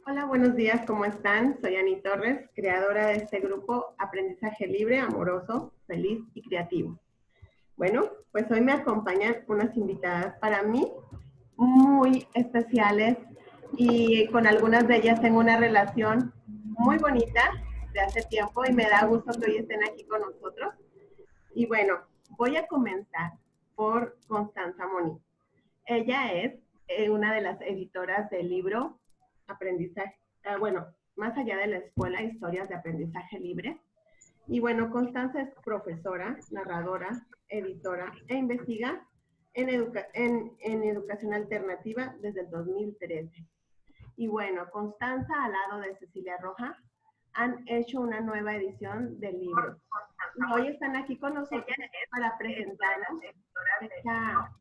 Hola, buenos días, ¿cómo están? Soy Ani Torres, creadora de este grupo Aprendizaje Libre, Amoroso, Feliz y Creativo. Bueno, pues hoy me acompañan unas invitadas para mí muy especiales y con algunas de ellas tengo una relación muy bonita de hace tiempo y me da gusto que hoy estén aquí con nosotros. Y bueno, voy a comenzar por Constanza Moni. Ella es una de las editoras del libro Aprendizaje, bueno, más allá de la escuela, historias de aprendizaje libre. Y bueno, Constanza es profesora, narradora, editora e investiga en educación alternativa desde el 2013. Y bueno, Constanza al lado de Cecilia Roja han hecho una nueva edición del libro. Y hoy están aquí con nosotros para presentarnos esta,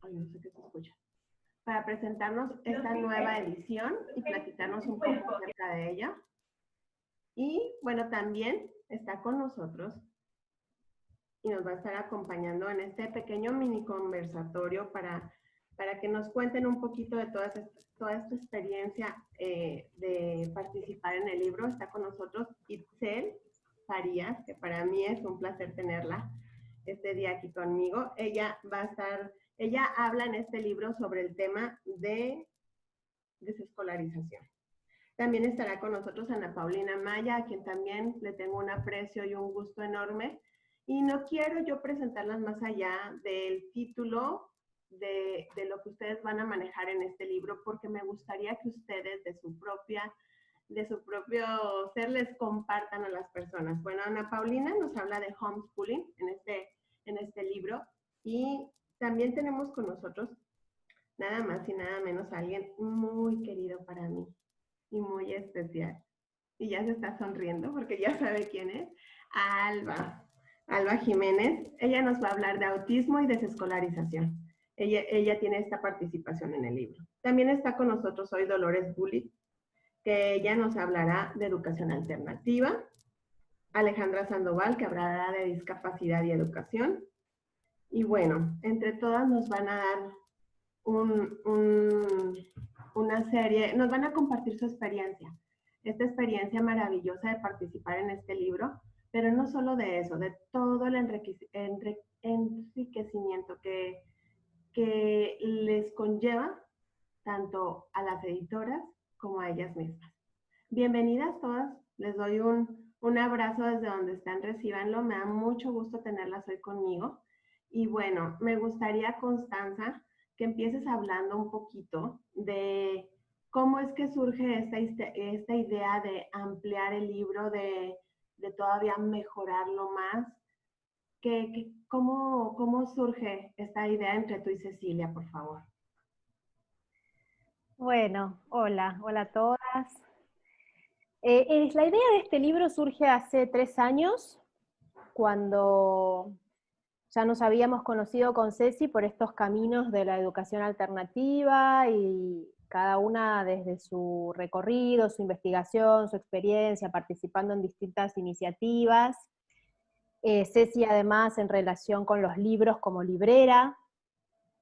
ay, no sé qué se escucha, para presentarnos esta nueva edición y platicarnos un poco acerca de ella. Y bueno, también está con nosotros y nos va a estar acompañando en este pequeño mini conversatorio para que nos cuenten un poquito de toda esta experiencia de participar en el libro. Está con nosotros Itzel Farías, que para mí es un placer tenerla este día aquí conmigo. Ella habla en este libro sobre el tema de desescolarización. También estará con nosotros Ana Paulina Maya, a quien también le tengo un aprecio y un gusto enorme. Y no quiero yo presentarlas más allá del título de lo que ustedes van a manejar en este libro, porque me gustaría que ustedes de su propio ser les compartan a las personas. Bueno, Ana Paulina nos habla de homeschooling en este libro y también tenemos con nosotros nada más y nada menos a alguien muy querido para mí y muy especial. Y ya se está sonriendo porque ya sabe quién es. Alba. Alba Jiménez. Ella nos va a hablar de autismo y desescolarización. Ella tiene esta participación en el libro. También está con nosotros hoy Dolores Bullitt, que ella nos hablará de educación alternativa. Alejandra Sandoval, que hablará de discapacidad y educación. Y bueno, entre todas nos van a dar un, un, una serie, nos van a compartir su experiencia, esta experiencia maravillosa de participar en este libro, pero no solo de eso, de todo el enriquecimiento que les conlleva tanto a las editoras como a ellas mismas. Bienvenidas todas, les doy un abrazo desde donde están, recíbanlo, me da mucho gusto tenerlas hoy conmigo. Y bueno, me gustaría, Constanza, que empieces hablando un poquito de cómo es que surge esta idea de ampliar el libro, de todavía mejorarlo más. ¿Cómo surge esta idea entre tú y Cecilia, por favor? Bueno, hola a todas. La idea de este libro surge hace 3 años, cuando ya nos habíamos conocido con Ceci por estos caminos de la educación alternativa y cada una desde su recorrido, su investigación, su experiencia, participando en distintas iniciativas. Ceci además en relación con los libros como librera,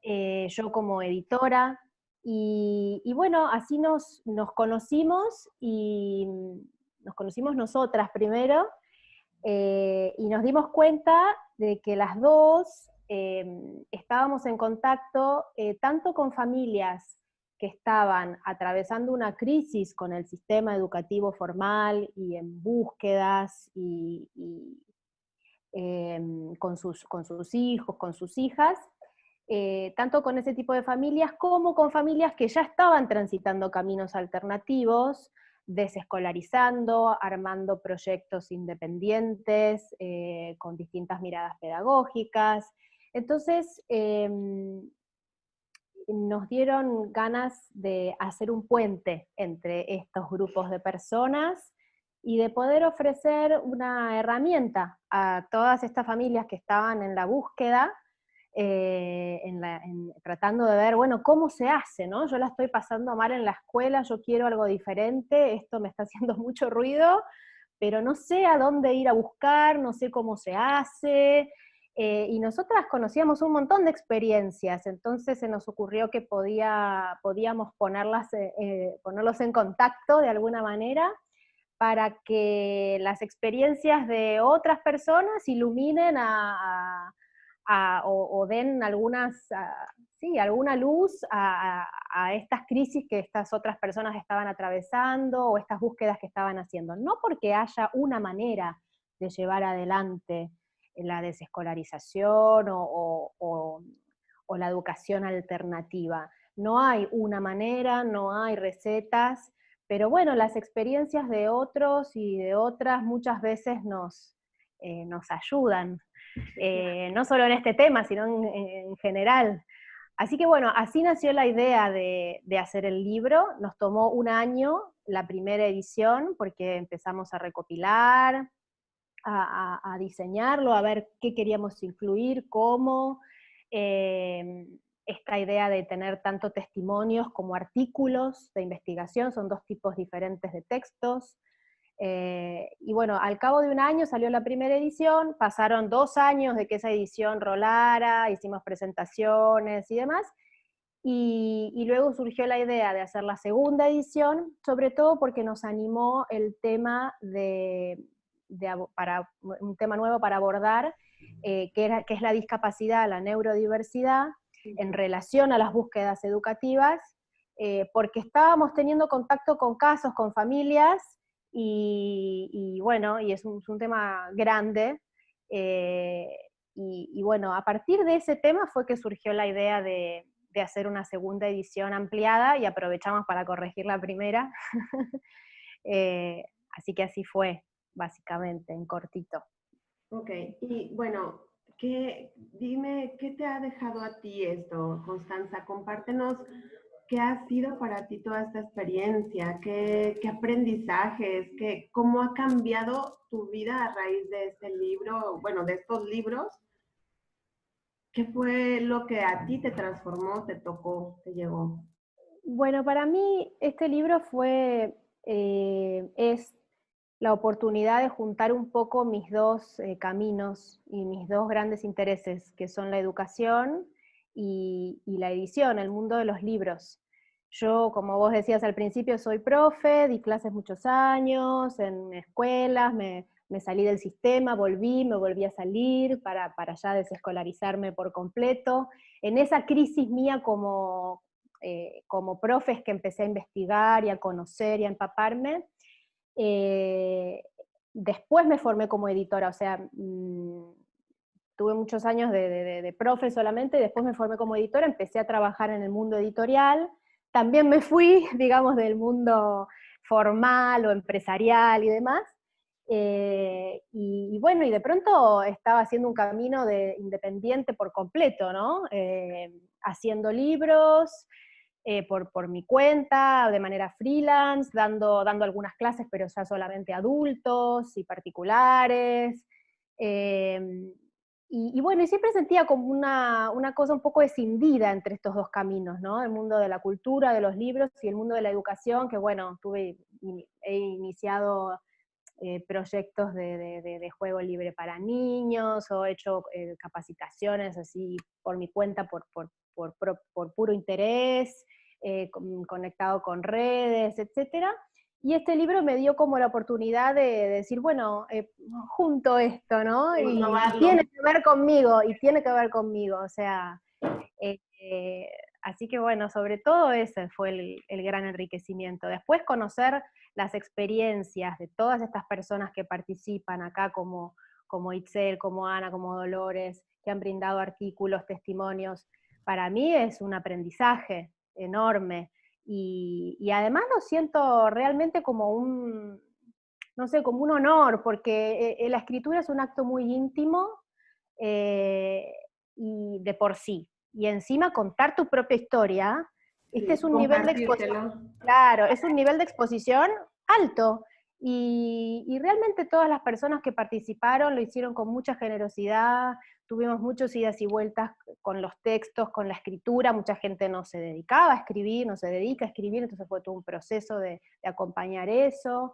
yo como editora, y bueno, así nos conocimos y nos conocimos nosotras primero, y nos dimos cuenta de que las dos estábamos en contacto tanto con familias que estaban atravesando una crisis con el sistema educativo formal y en búsquedas con sus hijos, con sus hijas, tanto con ese tipo de familias como con familias que ya estaban transitando caminos alternativos, desescolarizando, armando proyectos independientes, con distintas miradas pedagógicas. Entonces, nos dieron ganas de hacer un puente entre estos grupos de personas y de poder ofrecer una herramienta a todas estas familias que estaban en la búsqueda, tratando de ver, bueno, cómo se hace, ¿no? Yo la estoy pasando mal en la escuela, yo quiero algo diferente, esto me está haciendo mucho ruido, pero no sé a dónde ir a buscar, no sé cómo se hace, y nosotras conocíamos un montón de experiencias, entonces se nos ocurrió que podíamos ponerlos en contacto de alguna manera para que las experiencias de otras personas iluminen o den sí, alguna luz a estas crisis que estas otras personas estaban atravesando o estas búsquedas que estaban haciendo. No porque haya una manera de llevar adelante la desescolarización o la educación alternativa. No hay una manera, no hay recetas, pero bueno, las experiencias de otros y de otras muchas veces nos ayudan, no solo en este tema, sino en general. Así que bueno, así nació la idea de hacer el libro. Nos tomó un año la primera edición, porque empezamos a recopilar, a diseñarlo, a ver qué queríamos incluir, cómo, esta idea de tener tanto testimonios como artículos de investigación, son dos tipos diferentes de textos. Y bueno, al cabo de un año salió la primera edición, pasaron 2 años de que esa edición rolara, hicimos presentaciones y demás, y luego surgió la idea de hacer la segunda edición, sobre todo porque nos animó el tema para un tema nuevo para abordar, que es la discapacidad, la neurodiversidad, en relación a las búsquedas educativas, porque estábamos teniendo contacto con casos, con familias, y bueno, y es un tema grande, y bueno, a partir de ese tema fue que surgió la idea de hacer una segunda edición ampliada, y aprovechamos para corregir la primera. Eh, Así que así fue, básicamente, en cortito. Ok, y bueno, dime, ¿qué te ha dejado a ti esto, Constanza? Compártenos qué ha sido para ti toda esta experiencia, qué aprendizajes, cómo ha cambiado tu vida a raíz de este libro, bueno, de estos libros. ¿Qué fue lo que a ti te transformó, te tocó, te llegó? Bueno, para mí este libro es la oportunidad de juntar un poco mis dos caminos y mis dos grandes intereses, que son la educación y la edición, el mundo de los libros. Yo, como vos decías al principio, soy profe, di clases muchos años en escuelas, me salí del sistema, me volví a salir para ya desescolarizarme por completo. En esa crisis mía como profe es que empecé a investigar y a conocer y a empaparme. Eh, Después me formé como editora, o sea, tuve muchos años de profe solamente, y después me formé como editora, empecé a trabajar en el mundo editorial, también me fui, digamos, del mundo formal o empresarial y demás, y bueno, y de pronto estaba haciendo un camino de independiente por completo, ¿no? Haciendo libros, por mi cuenta, de manera freelance, dando algunas clases, pero ya solamente adultos y particulares. Eh, y bueno, y siempre sentía como una cosa un poco escindida entre estos dos caminos, ¿no? El mundo de la cultura, de los libros, y el mundo de la educación, que bueno, he iniciado proyectos de juego libre para niños, o he hecho capacitaciones así por mi cuenta, por puro interés, conectado con redes, etcétera. Y este libro me dio como la oportunidad de decir, bueno, junto esto, ¿no? Y Probarlo. tiene que ver conmigo, y tiene que ver conmigo, o sea, eh, eh, así que bueno, sobre todo ese fue el gran enriquecimiento. Después conocer las experiencias de todas estas personas que participan acá, como Itzel, como Ana, como Dolores, que han brindado artículos, testimonios, para mí es un aprendizaje enorme. Y además lo siento realmente como no sé, como un honor, porque la escritura es un acto muy íntimo, eh, y de por sí. Y encima contar tu propia historia, este Sí, es un nivel de exposición, compartírtelo. claro, es un nivel de exposición alto. Y realmente todas las personas que participaron lo hicieron con mucha generosidad, tuvimos muchas idas y vueltas con los textos, con la escritura, mucha gente no se dedicaba a escribir, no se dedica a escribir, entonces fue todo un proceso de acompañar eso.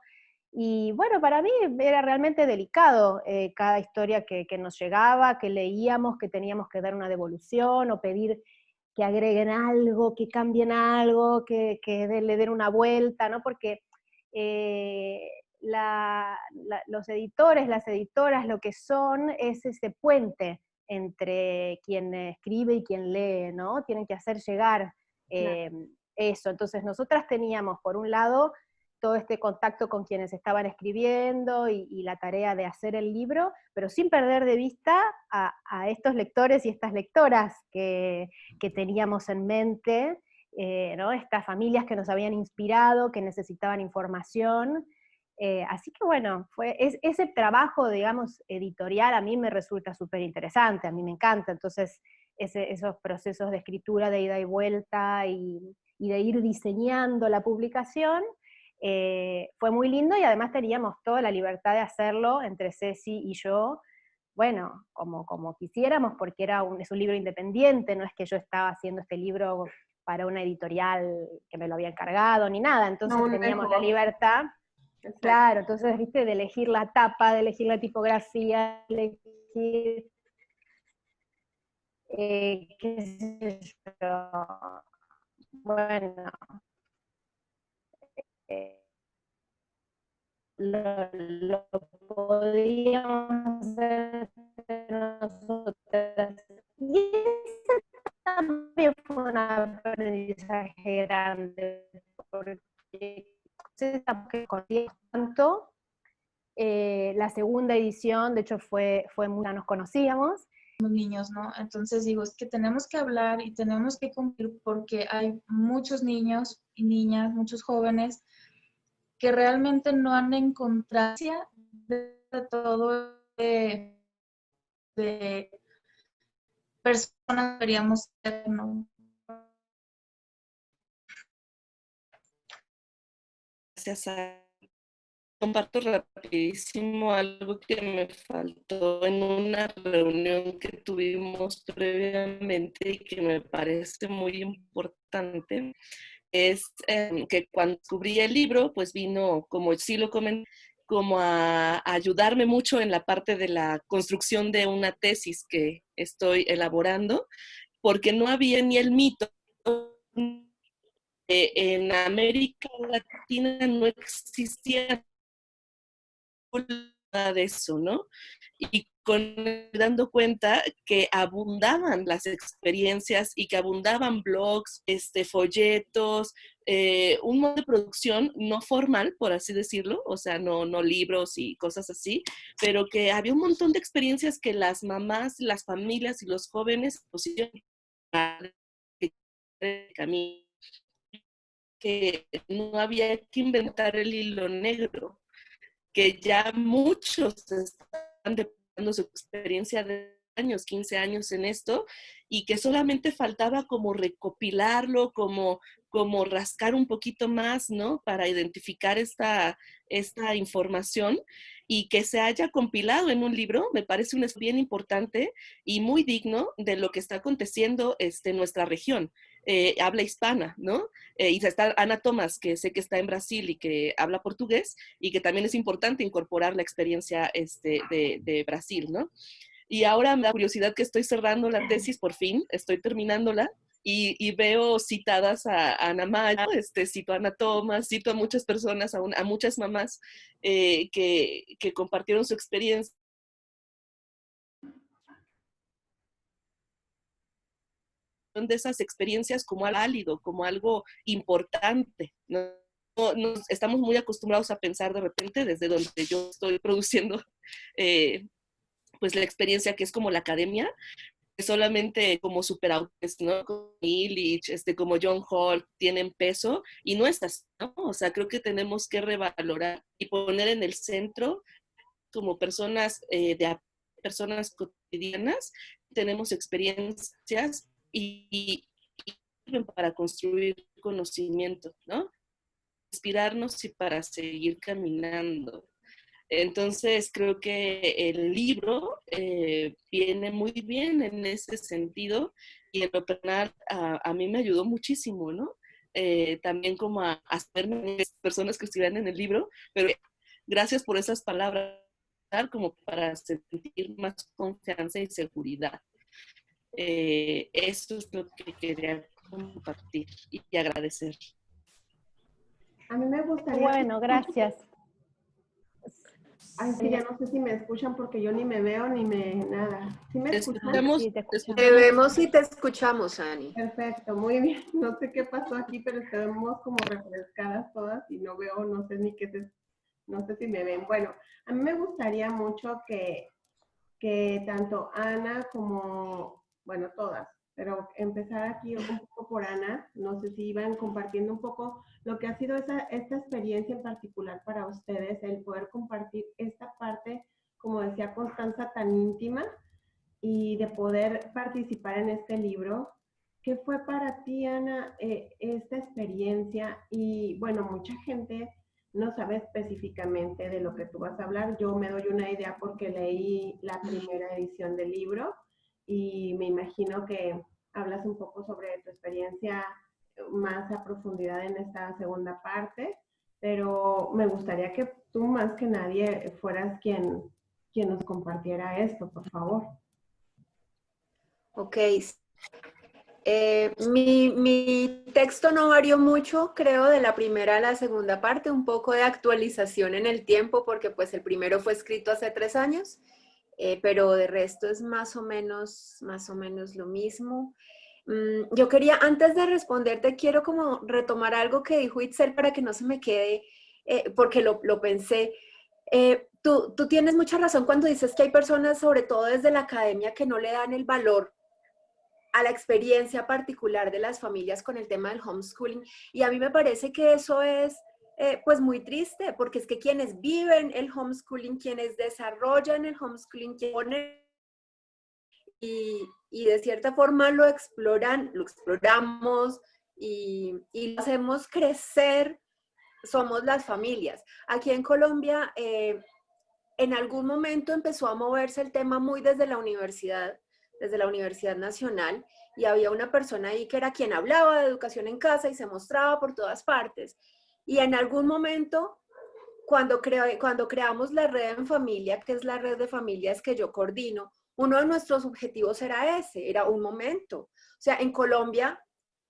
Y bueno, para mí era realmente delicado cada historia que nos llegaba, que leíamos, que teníamos que dar una devolución o pedir que agreguen algo, que cambien algo, que le den una vuelta, ¿no? Porque eh, los editores, las editoras, lo que son es ese puente entre quien escribe y quien lee, ¿no? Tienen que hacer llegar Claro. eh, eso. Entonces nosotras teníamos, por un lado, todo este contacto con quienes estaban escribiendo y la tarea de hacer el libro, pero sin perder de vista a estos lectores y estas lectoras que teníamos en mente, ¿no? Estas familias que nos habían inspirado, que necesitaban información. Así que bueno, ese trabajo, digamos, editorial a mí me resulta súper interesante, a mí me encanta. Entonces, esos procesos de escritura de ida y vuelta y de ir diseñando la publicación, fue muy lindo y además teníamos toda la libertad de hacerlo entre Ceci y yo, bueno, como quisiéramos, porque es un libro independiente, no es que yo estaba haciendo este libro para una editorial que me lo había encargado, ni nada, No entonces un teníamos la negocio. libertad, Exacto. claro, entonces, viste, de elegir la tapa, de elegir la tipografía, de elegir, qué sé yo, bueno, eh, lo podíamos hacer nosotras. Y ese también fue un aprendizaje grande, porque que conocíamos tanto. La segunda edición, de hecho, fue muy, nos conocíamos. Niños, ¿no? Entonces digo, es que tenemos que hablar y tenemos que cumplir porque hay muchos niños y niñas, muchos jóvenes que realmente no han encontrado de todo de personas que deberíamos ser, ¿no? Gracias a... Comparto rapidísimo algo que me faltó en una reunión que tuvimos previamente y que me parece muy importante. Es que cuando descubrí el libro, pues vino, como sí lo comenté, como a ayudarme mucho en la parte de la construcción de una tesis que estoy elaborando, porque no había ni el mito. En América Latina no existía nada de eso, ¿no? Y dando cuenta que abundaban las experiencias y que abundaban blogs, folletos, un modo de producción no formal, por así decirlo, o sea, no libros y cosas así, pero que había un montón de experiencias que las mamás, las familias y los jóvenes pusieron camino, que no había que inventar el hilo negro, que ya muchos están depurando su experiencia de años, 15 años en esto, y que solamente faltaba como recopilarlo, como rascar un poquito más, ¿no? Para identificar esta información y que se haya compilado en un libro, me parece un bien importante y muy digno de lo que está aconteciendo en nuestra región. Habla hispana, ¿no? Y está Ana Tomás, que sé que está en Brasil y que habla portugués, y que también es importante incorporar la experiencia de Brasil, ¿no? Y ahora me da curiosidad que estoy cerrando la tesis por fin, estoy terminándola, y veo citadas a Ana Maya, cito a Ana Tomás, cito a muchas personas, a muchas mamás que compartieron su experiencia de esas experiencias como algo válido, como algo importante, ¿no? Estamos muy acostumbrados a pensar de repente desde donde yo estoy produciendo pues la experiencia que es como la academia, que solamente como superautores, ¿no? Como Illich, como John Hall, tienen peso, y no es así, ¿no? O sea, creo que tenemos que revalorar y poner en el centro como personas personas cotidianas, tenemos experiencias y para construir conocimiento, ¿no? Inspirarnos y para seguir caminando. Entonces, creo que el libro viene muy bien en ese sentido, y en lo personal a mí me ayudó muchísimo, ¿no? También como a saber personas que escribían en el libro, pero Gracias por esas palabras, como para sentir más confianza y seguridad. Eso es lo que quería compartir y agradecer. A mí me gustaría... Bueno, gracias. Ay, sí, ya no sé si me escuchan porque yo ni me veo ni me nada. ¿Sí me escuchan? Sí, te escuchamos. Te vemos y te escuchamos, Ani. Perfecto, muy bien. No sé qué pasó aquí, pero estamos como refrescadas todas y no veo, no sé ni qué no sé si me ven. Bueno, a mí me gustaría mucho que tanto Ana como, bueno, todas, pero empezar aquí un poco por Ana, no sé si iban compartiendo un poco lo que ha sido esta experiencia en particular para ustedes, el poder compartir esta parte, como decía Constanza, tan íntima y de poder participar en este libro. ¿Qué fue para ti, Ana, esta experiencia? Y bueno, mucha gente no sabe específicamente de lo que tú vas a hablar. Yo me doy una idea porque leí la primera edición del libro y me imagino que hablas un poco sobre tu experiencia más a profundidad en esta segunda parte, pero me gustaría que tú más que nadie fueras quien nos compartiera esto, por favor. Ok. Mi texto no varió mucho, creo, de la primera a la segunda parte, un poco de actualización en el tiempo, porque pues el primero fue escrito hace 3 años, pero de resto es más o menos lo mismo. Yo quería, antes de responderte, quiero como retomar algo que dijo Itzel para que no se me quede, porque lo pensé. Tú tienes mucha razón cuando dices que hay personas, sobre todo desde la academia, que no le dan el valor a la experiencia particular de las familias con el tema del homeschooling. Y a mí me parece que eso es pues muy triste, porque es que quienes viven el homeschooling, quienes desarrollan el homeschooling, quienes ponen y de cierta forma lo exploramos y lo hacemos crecer, somos las familias. Aquí en Colombia, en algún momento empezó a moverse el tema muy desde la Universidad Nacional, y había una persona ahí que era quien hablaba de educación en casa y se mostraba por todas partes. Y en algún momento, cuando creamos la red en familia, que es la red de familias que yo coordino, uno de nuestros objetivos era ese, era un momento. O sea, en Colombia,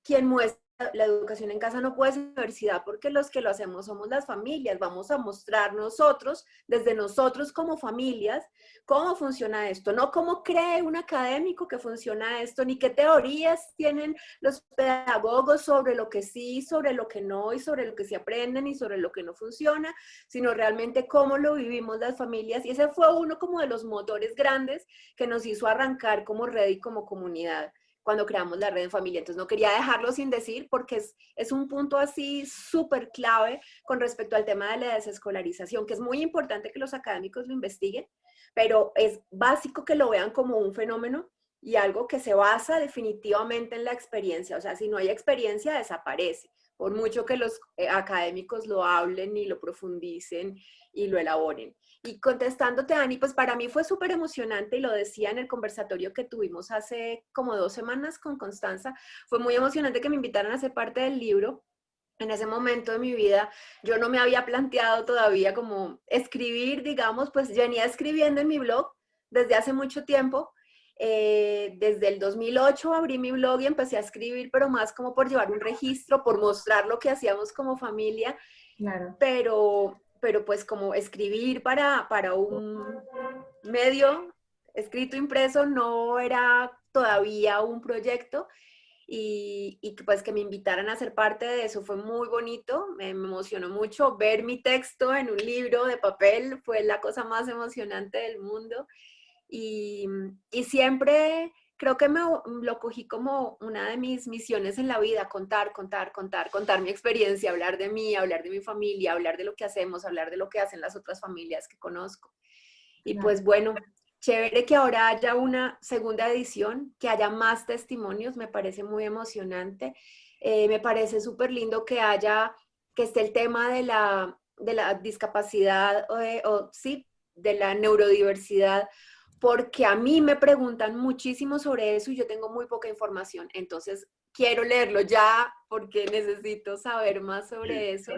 quien muestra la educación en casa no puede ser universidad, porque los que lo hacemos somos las familias. Vamos a mostrar nosotros, desde nosotros como familias, cómo funciona esto, no cómo cree un académico que funciona esto, ni qué teorías tienen los pedagogos sobre lo que sí, sobre lo que no, y sobre lo que se aprenden y sobre lo que no funciona, sino realmente cómo lo vivimos las familias. Y ese fue uno como de los motores grandes que nos hizo arrancar como red y como comunidad cuando creamos la red en familia. Entonces no quería dejarlo sin decir, porque es un punto así súper clave con respecto al tema de la desescolarización, que es muy importante que los académicos lo investiguen, pero es básico que lo vean como un fenómeno y algo que se basa definitivamente en la experiencia. O sea, si no hay experiencia, desaparece, por mucho que los académicos lo hablen y lo profundicen y lo elaboren. Y contestándote, Ani, pues para mí fue súper emocionante, y lo decía en el conversatorio que tuvimos hace como 2 semanas con Constanza, fue muy emocionante que me invitaran a ser parte del libro. En ese momento de mi vida yo no me había planteado todavía como escribir, digamos, pues venía escribiendo en mi blog desde hace mucho tiempo. Desde el 2008 abrí mi blog y empecé a escribir, pero más como por llevar un registro, por mostrar lo que hacíamos como familia. Claro. Pero pues como escribir para un medio escrito impreso no era todavía un proyecto, y pues que me invitaran a ser parte de eso fue muy bonito, me emocionó mucho. Ver mi texto en un libro de papel fue la cosa más emocionante del mundo, y siempre creo que lo cogí como una de mis misiones en la vida: contar mi experiencia, hablar de mí, hablar de mi familia, hablar de lo que hacemos, hablar de lo que hacen las otras familias que conozco. Y pues bueno, chévere que ahora haya una segunda edición, que haya más testimonios, me parece muy emocionante. Me parece súper lindo que esté el tema de la discapacidad, sí, de la neurodiversidad, porque a mí me preguntan muchísimo sobre eso y yo tengo muy poca información. Entonces, quiero leerlo ya porque necesito saber más sobre eso.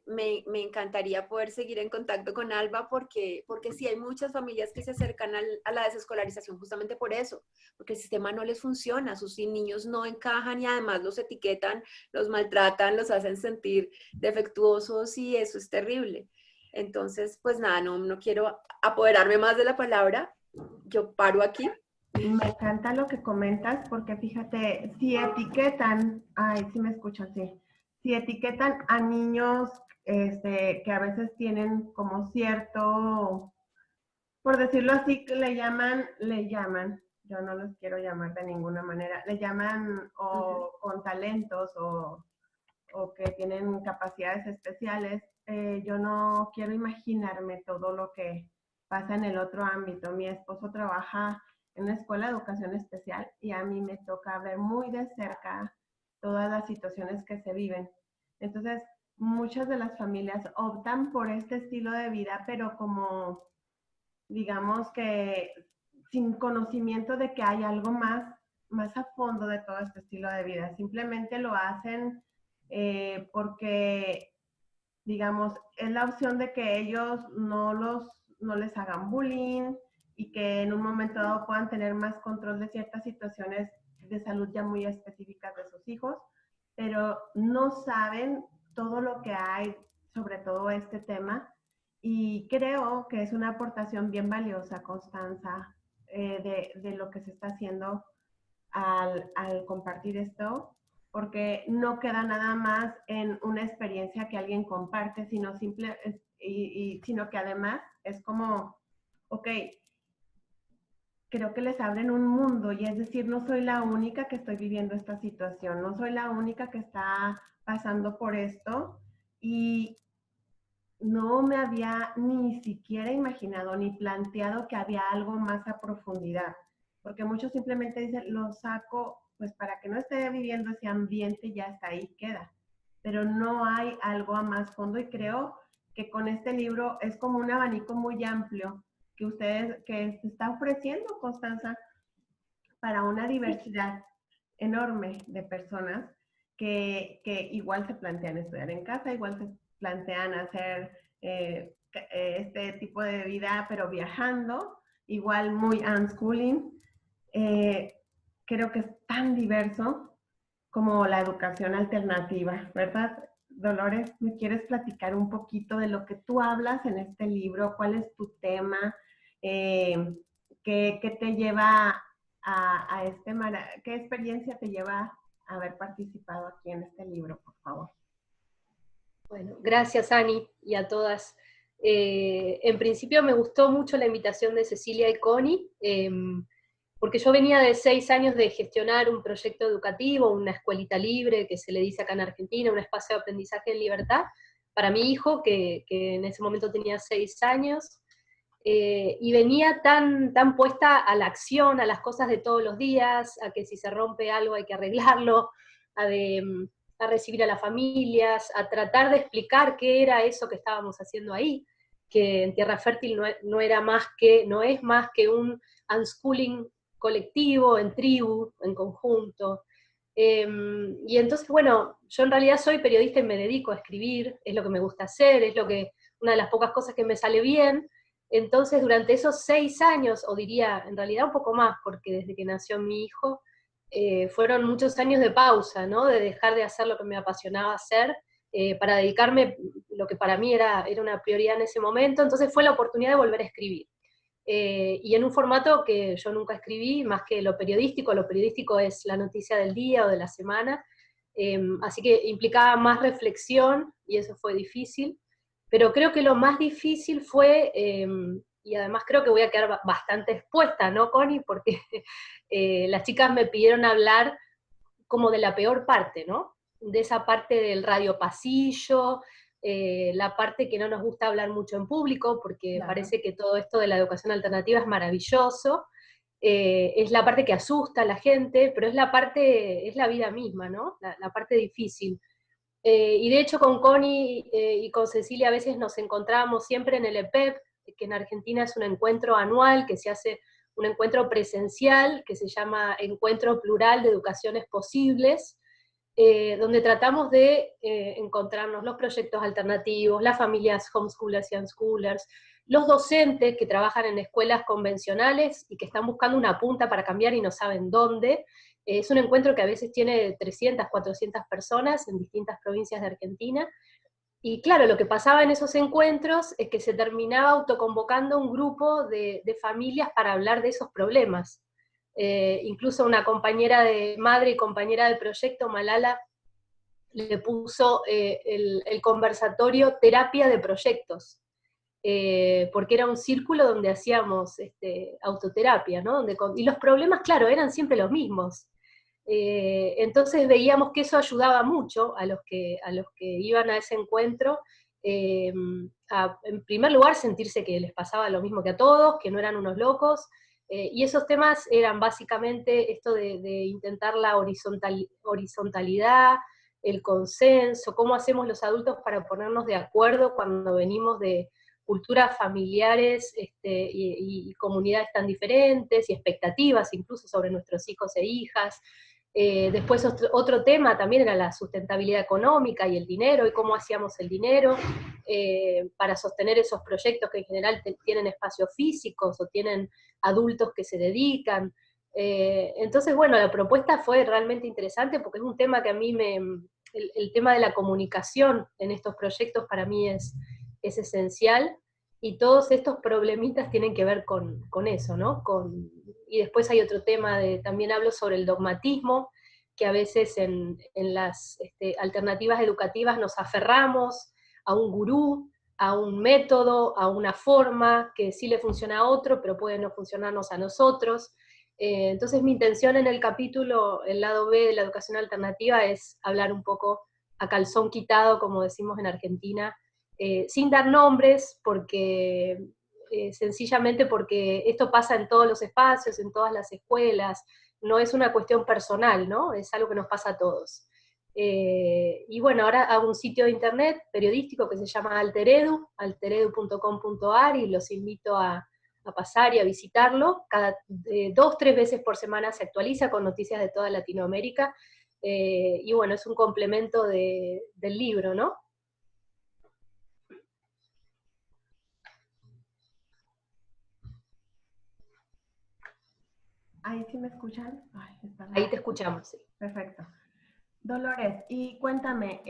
Me encantaría poder seguir en contacto con Alba porque sí hay muchas familias que se acercan a la desescolarización justamente por eso, porque el sistema no les funciona, sus niños no encajan y además los etiquetan, los maltratan, los hacen sentir defectuosos y eso es terrible. Entonces, pues nada, no quiero apoderarme más de la palabra, yo paro aquí. Me encanta lo que comentas porque fíjate, si etiquetan, ay, sí me escuchan, sí, si etiquetan a niños que a veces tienen como cierto, por decirlo así, que le llaman, yo no los quiero llamar de ninguna manera, le llaman o con talentos o que tienen capacidades especiales, yo no quiero imaginarme todo lo que pasa en el otro ámbito. Mi esposo trabaja en una escuela de educación especial y a mí me toca ver muy de cerca todas las situaciones que se viven. Entonces, muchas de las familias optan por este estilo de vida, pero como, digamos que sin conocimiento de que hay algo más a fondo de todo este estilo de vida. Simplemente lo hacen porque, digamos, es la opción de que ellos no les hagan bullying y que en un momento dado puedan tener más control de ciertas situaciones de salud ya muy específicas de sus hijos, pero no saben todo lo que hay sobre todo este tema y creo que es una aportación bien valiosa, Constanza, de lo que se está haciendo al compartir esto, porque no queda nada más en una experiencia que alguien comparte, sino sino que además es como, ok, creo que les abren un mundo y es decir, no soy la única que estoy viviendo esta situación, no soy la única que está pasando por esto y no me había ni siquiera imaginado ni planteado que había algo más a profundidad, porque muchos simplemente dicen, lo saco pues para que no esté viviendo ese ambiente, ya está ahí, queda. Pero no hay algo a más fondo y creo que con este libro es como un abanico muy amplio que se está ofreciendo, Constanza, para una diversidad enorme de personas que igual se plantean estudiar en casa, igual se plantean hacer este tipo de vida, pero viajando, igual muy unschooling. Creo que es tan diverso como la educación alternativa, ¿verdad? Dolores, ¿me quieres platicar un poquito de lo que tú hablas en este libro? ¿Cuál es tu tema? ¿Qué te lleva qué experiencia te lleva a haber participado aquí en este libro, por favor? Bueno, gracias Ani y a todas. En principio me gustó mucho la invitación de Cecilia y Connie, porque yo venía de 6 años de gestionar un proyecto educativo, una escuelita libre, que se le dice acá en Argentina, un espacio de aprendizaje en libertad, para mi hijo, que en ese momento tenía 6 años, y venía tan puesta a la acción, a las cosas de todos los días, a que si se rompe algo hay que arreglarlo, a recibir a las familias, a tratar de explicar qué era eso que estábamos haciendo ahí, que en Tierra Fértil no es más que un unschooling colectivo, en tribu, en conjunto. Y entonces, bueno, yo en realidad soy periodista y me dedico a escribir, es lo que me gusta hacer, una de las pocas cosas que me sale bien. Entonces, durante esos 6 años, o diría en realidad un poco más, porque desde que nació mi hijo, fueron muchos años de pausa, ¿no? De dejar de hacer lo que me apasionaba hacer, para dedicarme lo que para mí era una prioridad en ese momento. Entonces fue la oportunidad de volver a escribir. Y en un formato que yo nunca escribí, más que lo periodístico es la noticia del día o de la semana, así que implicaba más reflexión, y eso fue difícil, pero creo que lo más difícil fue, y además creo que voy a quedar bastante expuesta, ¿no, Connie? Porque las chicas me pidieron hablar como de la peor parte, ¿no? De esa parte del radio pasillo, la parte que no nos gusta hablar mucho en público, porque claro, parece que todo esto de la educación alternativa es maravilloso, es la parte que asusta a la gente, pero es la vida misma, ¿no? La parte difícil. Y de hecho con Connie y con Cecilia a veces nos encontrábamos siempre en el EPEP, que en Argentina es un encuentro anual que se hace un encuentro presencial que se llama Encuentro Plural de Educaciones Posibles, donde tratamos de encontrarnos los proyectos alternativos, las familias homeschoolers y unschoolers, los docentes que trabajan en escuelas convencionales y que están buscando una punta para cambiar y no saben dónde. Es un encuentro que a veces tiene 300, 400 personas en distintas provincias de Argentina. Y claro, lo que pasaba en esos encuentros es que se terminaba autoconvocando un grupo de familias para hablar de esos problemas. Incluso una compañera de madre y compañera de proyecto, Malala, le puso el conversatorio terapia de proyectos, porque era un círculo donde hacíamos autoterapia, ¿no? Y los problemas, claro, eran siempre los mismos. Entonces veíamos que eso ayudaba mucho a los que iban a ese encuentro, en primer lugar sentirse que les pasaba lo mismo que a todos, que no eran unos locos, y esos temas eran básicamente esto de intentar la horizontalidad, el consenso, cómo hacemos los adultos para ponernos de acuerdo cuando venimos de culturas familiares y comunidades tan diferentes, y expectativas incluso sobre nuestros hijos e hijas. Después otro tema también era la sustentabilidad económica y el dinero, y cómo hacíamos el dinero para sostener esos proyectos que en general tienen espacios físicos o tienen adultos que se dedican. Entonces, bueno, la propuesta fue realmente interesante porque es un tema que a mí el tema de la comunicación en estos proyectos para mí es esencial, y todos estos problemitas tienen que ver con eso, ¿no? Y después hay otro tema, también hablo sobre el dogmatismo, que a veces en las alternativas educativas nos aferramos a un gurú, a un método, a una forma que sí le funciona a otro, pero puede no funcionarnos a nosotros. Entonces mi intención en el capítulo, el lado B de la educación alternativa, es hablar un poco a calzón quitado, como decimos en Argentina, sin dar nombres, porque sencillamente porque esto pasa en todos los espacios, en todas las escuelas, no es una cuestión personal, ¿no? Es algo que nos pasa a todos. Y bueno, ahora hago un sitio de internet periodístico que se llama Alteredu, alteredu.com.ar, y los invito a pasar y a visitarlo. Cada 2-3 veces por semana se actualiza con noticias de toda Latinoamérica, y bueno, es un complemento del libro, ¿no? ¿Ahí sí me escuchan? Ay, Ahí te escuchamos, sí. Perfecto. Dolores, y cuéntame,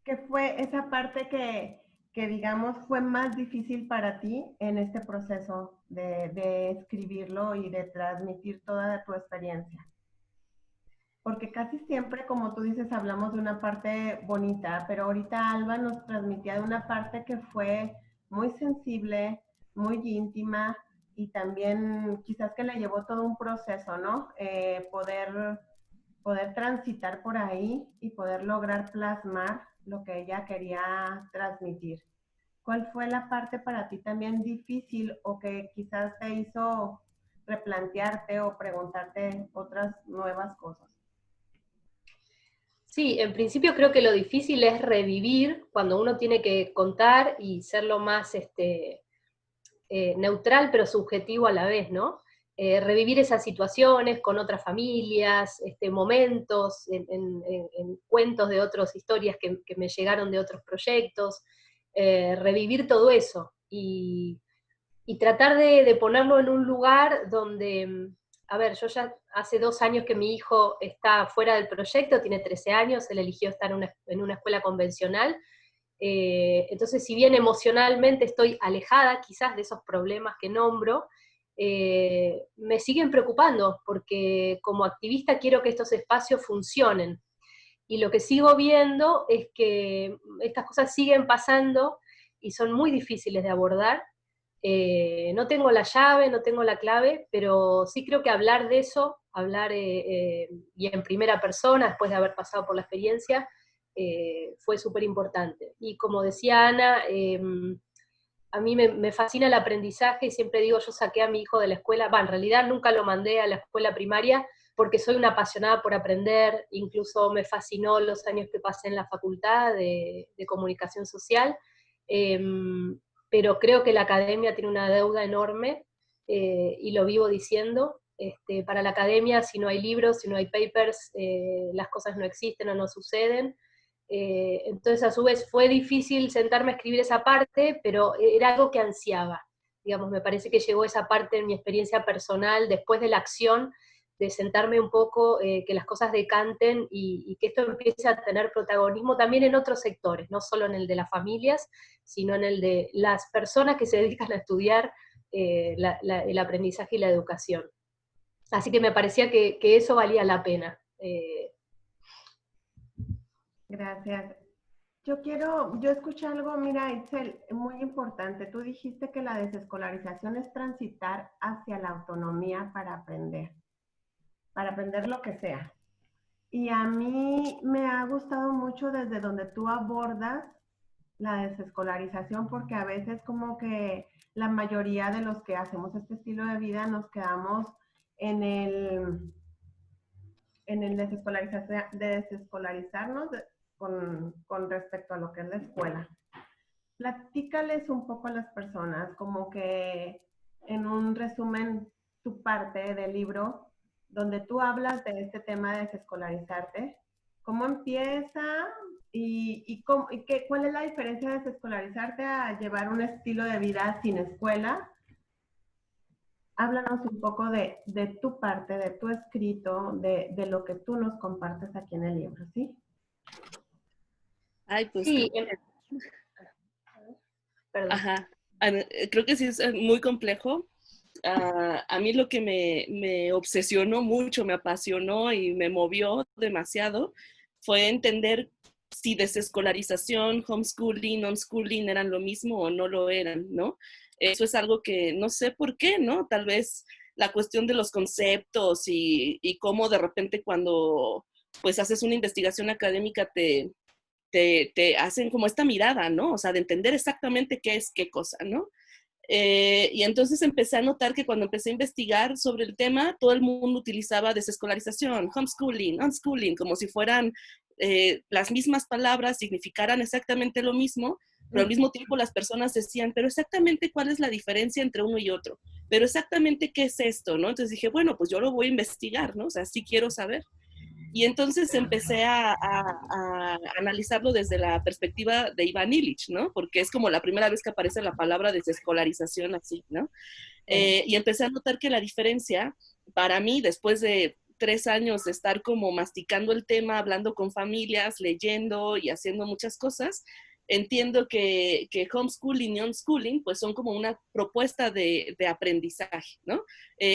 ¿qué fue esa parte que digamos fue más difícil para ti en este proceso de escribirlo y de transmitir toda tu experiencia? Porque casi siempre, como tú dices, hablamos de una parte bonita, pero ahorita Alba nos transmitía de una parte que fue muy sensible, muy íntima, y también quizás que le llevó todo un proceso, ¿no? Poder transitar por ahí y poder lograr plasmar lo que ella quería transmitir. ¿Cuál fue la parte para ti también difícil o que quizás te hizo replantearte o preguntarte otras nuevas cosas? Sí, en principio creo que lo difícil es revivir cuando uno tiene que contar y ser lo más neutral pero subjetivo a la vez, ¿no? Revivir esas situaciones con otras familias, momentos, en cuentos de otras historias que me llegaron de otros proyectos, revivir todo eso y tratar de ponerlo en un lugar donde, a ver, yo ya hace 2 años que mi hijo está fuera del proyecto, tiene 13 años, él eligió estar en una escuela convencional. Entonces, si bien emocionalmente estoy alejada quizás de esos problemas que nombro, me siguen preocupando, porque como activista quiero que estos espacios funcionen. Y lo que sigo viendo es que estas cosas siguen pasando y son muy difíciles de abordar. No tengo la llave, no tengo la clave, pero sí creo que hablar de eso, hablar y en primera persona, después de haber pasado por la experiencia, fue súper importante. Y como decía Ana, a mí me fascina el aprendizaje, y siempre digo, yo saqué a mi hijo de la escuela, en realidad nunca lo mandé a la escuela primaria, porque soy una apasionada por aprender, incluso me fascinó los años que pasé en la facultad de comunicación social, pero creo que la academia tiene una deuda enorme y lo vivo diciendo. Para la academia, si no hay libros, si no hay papers, las cosas no existen o no suceden. Entonces, a su vez, fue difícil sentarme a escribir esa parte, pero era algo que ansiaba. Digamos, me parece que llegó esa parte en mi experiencia personal, después de la acción, de sentarme un poco, que las cosas decanten y que esto empiece a tener protagonismo también en otros sectores, no solo en el de las familias, sino en el de las personas que se dedican a estudiar el aprendizaje y la educación. Así que me parecía que eso valía la pena. Gracias. Yo escuché algo, mira, Itzel, muy importante. Tú dijiste que la desescolarización es transitar hacia la autonomía para aprender lo que sea. Y a mí me ha gustado mucho desde donde tú abordas la desescolarización, porque a veces como que la mayoría de los que hacemos este estilo de vida nos quedamos en el desescolarizarnos con respecto a lo que es la escuela. Platícales un poco a las personas, como que en un resumen, tu parte del libro, donde tú hablas de este tema de desescolarizarte, cómo empieza cuál es la diferencia de desescolarizarte a llevar un estilo de vida sin escuela. Háblanos un poco de tu parte, de tu escrito, de lo que tú nos compartes aquí en el libro, ¿sí? Ay, pues Sí, perdón. Ajá. Creo que sí es muy complejo. A mí lo que me obsesionó mucho, me apasionó y me movió demasiado fue entender si desescolarización, homeschooling, unschooling eran lo mismo o no lo eran, ¿no? Eso es algo que no sé por qué, ¿no? Tal vez la cuestión de los conceptos y cómo de repente cuando pues haces una investigación académica te hacen como esta mirada, ¿no? O sea, de entender exactamente qué es qué cosa, ¿no? Y entonces empecé a notar que cuando empecé a investigar sobre el tema, todo el mundo utilizaba desescolarización, homeschooling, unschooling, como si fueran las mismas palabras, significaran exactamente lo mismo, pero al mismo tiempo las personas decían, pero exactamente cuál es la diferencia entre uno y otro, pero exactamente qué es esto, ¿no? Entonces dije, bueno, pues yo lo voy a investigar, ¿no? O sea, sí quiero saber. Y entonces empecé a analizarlo desde la perspectiva de Ivan Illich, ¿no? Porque es como la primera vez que aparece la palabra desescolarización así, ¿no? Y empecé a notar que la diferencia, para mí, después de 3 años de estar como masticando el tema, hablando con familias, leyendo y haciendo muchas cosas, entiendo que homeschooling y unschooling pues son como una propuesta de aprendizaje, ¿no?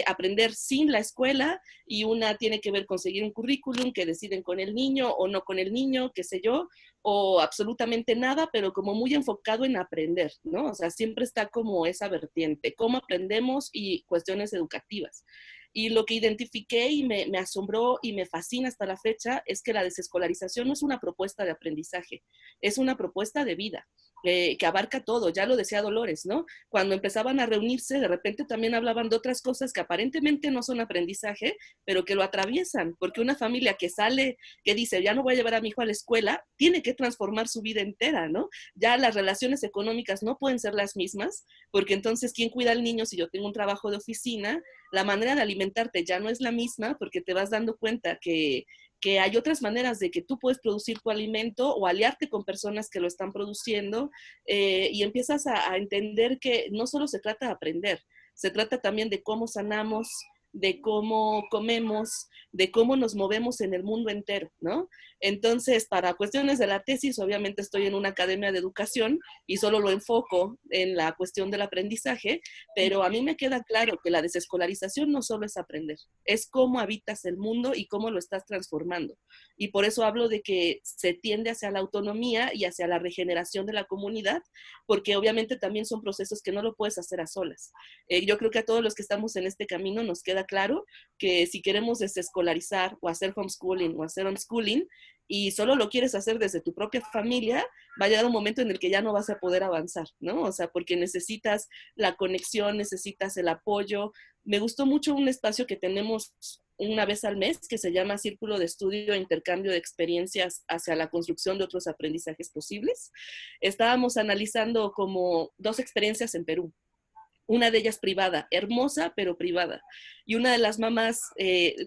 Aprender sin la escuela, y una tiene que ver con seguir un currículum que deciden con el niño o no con el niño, qué sé yo, o absolutamente nada, pero como muy enfocado en aprender, ¿no? O sea, siempre está como esa vertiente, cómo aprendemos y cuestiones educativas. Y lo que identifiqué y me asombró y me fascina hasta la fecha es que la desescolarización no es una propuesta de aprendizaje, es una propuesta de vida. Que abarca todo, ya lo decía Dolores, ¿no? Cuando empezaban a reunirse, de repente también hablaban de otras cosas que aparentemente no son aprendizaje, pero que lo atraviesan, porque una familia que sale, que dice, ya no voy a llevar a mi hijo a la escuela, tiene que transformar su vida entera, ¿no? Ya las relaciones económicas no pueden ser las mismas, porque entonces, ¿quién cuida al niño si yo tengo un trabajo de oficina? La manera de alimentarte ya no es la misma, porque te vas dando cuenta que hay otras maneras de que tú puedes producir tu alimento o aliarte con personas que lo están produciendo, y empiezas a entender que no solo se trata de aprender, se trata también de cómo sanamos, de cómo comemos, de cómo nos movemos en el mundo entero, ¿no? Entonces, para cuestiones de la tesis, obviamente estoy en una academia de educación y solo lo enfoco en la cuestión del aprendizaje, pero a mí me queda claro que la desescolarización no solo es aprender, es cómo habitas el mundo y cómo lo estás transformando. Y por eso hablo de que se tiende hacia la autonomía y hacia la regeneración de la comunidad, porque obviamente también son procesos que no lo puedes hacer a solas. Yo creo que a todos los que estamos en este camino nos queda claro que si queremos desescolarizar o hacer homeschooling o hacer unschooling, y solo lo quieres hacer desde tu propia familia, va a llegar un momento en el que ya no vas a poder avanzar, ¿no? O sea, porque necesitas la conexión, necesitas el apoyo. Me gustó mucho un espacio que tenemos una vez al mes que se llama Círculo de Estudio e Intercambio de Experiencias hacia la construcción de otros aprendizajes posibles. Estábamos analizando como 2 experiencias en Perú. una de ellas privada, hermosa, pero privada. Y una de las mamás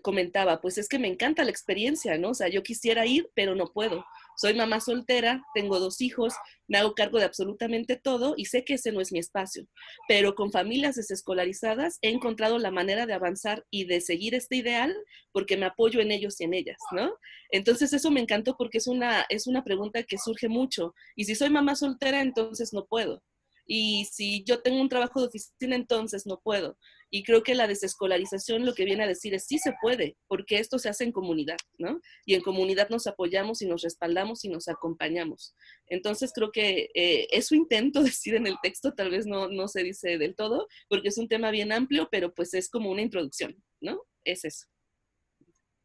comentaba, pues es que me encanta la experiencia, ¿no? O sea, yo quisiera ir, pero no puedo. Soy mamá soltera, tengo 2 hijos, me hago cargo de absolutamente todo y sé que ese no es mi espacio. Pero con familias desescolarizadas he encontrado la manera de avanzar y de seguir este ideal porque me apoyo en ellos y en ellas, ¿no? Entonces eso me encantó porque es una pregunta que surge mucho. Y si soy mamá soltera, entonces no puedo. Y si yo tengo un trabajo de oficina, entonces no puedo. Y creo que la desescolarización lo que viene a decir es sí se puede, porque esto se hace en comunidad, ¿no? Y en comunidad nos apoyamos y nos respaldamos y nos acompañamos. Entonces creo que eso intento decir en el texto, tal vez no se dice del todo, porque es un tema bien amplio, pero pues es como una introducción, ¿no? Es eso.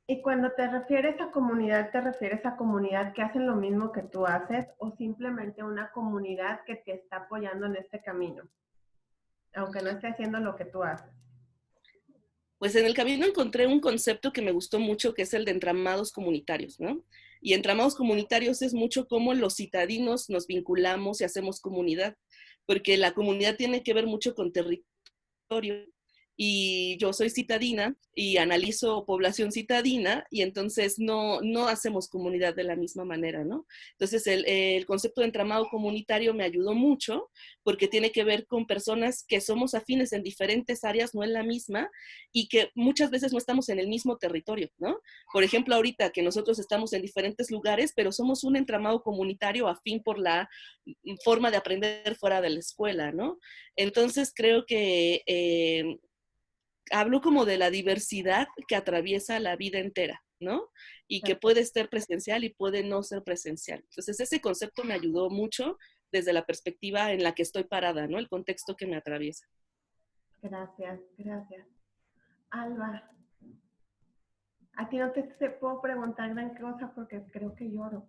Y cuando te refieres a comunidad, ¿te refieres a comunidad que hacen lo mismo que tú haces o simplemente una comunidad que te está apoyando en este camino, aunque no esté haciendo lo que tú haces? Pues en el camino encontré un concepto que me gustó mucho, que es el de entramados comunitarios, ¿no? Y entramados comunitarios es mucho cómo los citadinos nos vinculamos y hacemos comunidad, porque la comunidad tiene que ver mucho con territorio. Y yo soy citadina y analizo población citadina y entonces no hacemos comunidad de la misma manera, ¿no? Entonces el concepto de entramado comunitario me ayudó mucho porque tiene que ver con personas que somos afines en diferentes áreas, no en la misma, y que muchas veces no estamos en el mismo territorio, ¿no? Por ejemplo, ahorita que nosotros estamos en diferentes lugares, pero somos un entramado comunitario afín por la forma de aprender fuera de la escuela, ¿no? Entonces creo que hablo como de la diversidad que atraviesa la vida entera, ¿no? Y que puede ser presencial y puede no ser presencial. Entonces, ese concepto me ayudó mucho desde la perspectiva en la que estoy parada, ¿no? El contexto que me atraviesa. Gracias, gracias. Alba, a ti no te puedo preguntar gran cosa porque creo que lloro.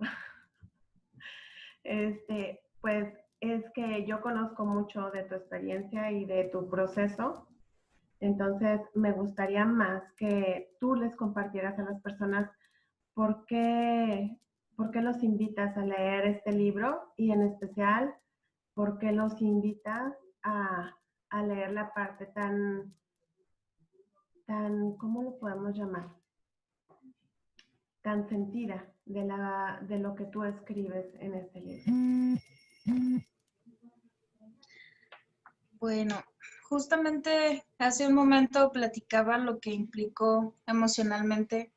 Pues es que yo conozco mucho de tu experiencia y de tu proceso. Entonces, me gustaría más que tú les compartieras a las personas por qué los invitas a leer este libro y en especial, por qué los invitas a leer la parte tan, ¿cómo lo podemos llamar? Tan sentida de lo que tú escribes en este libro. Bueno, justamente hace un momento platicaba lo que implicó emocionalmente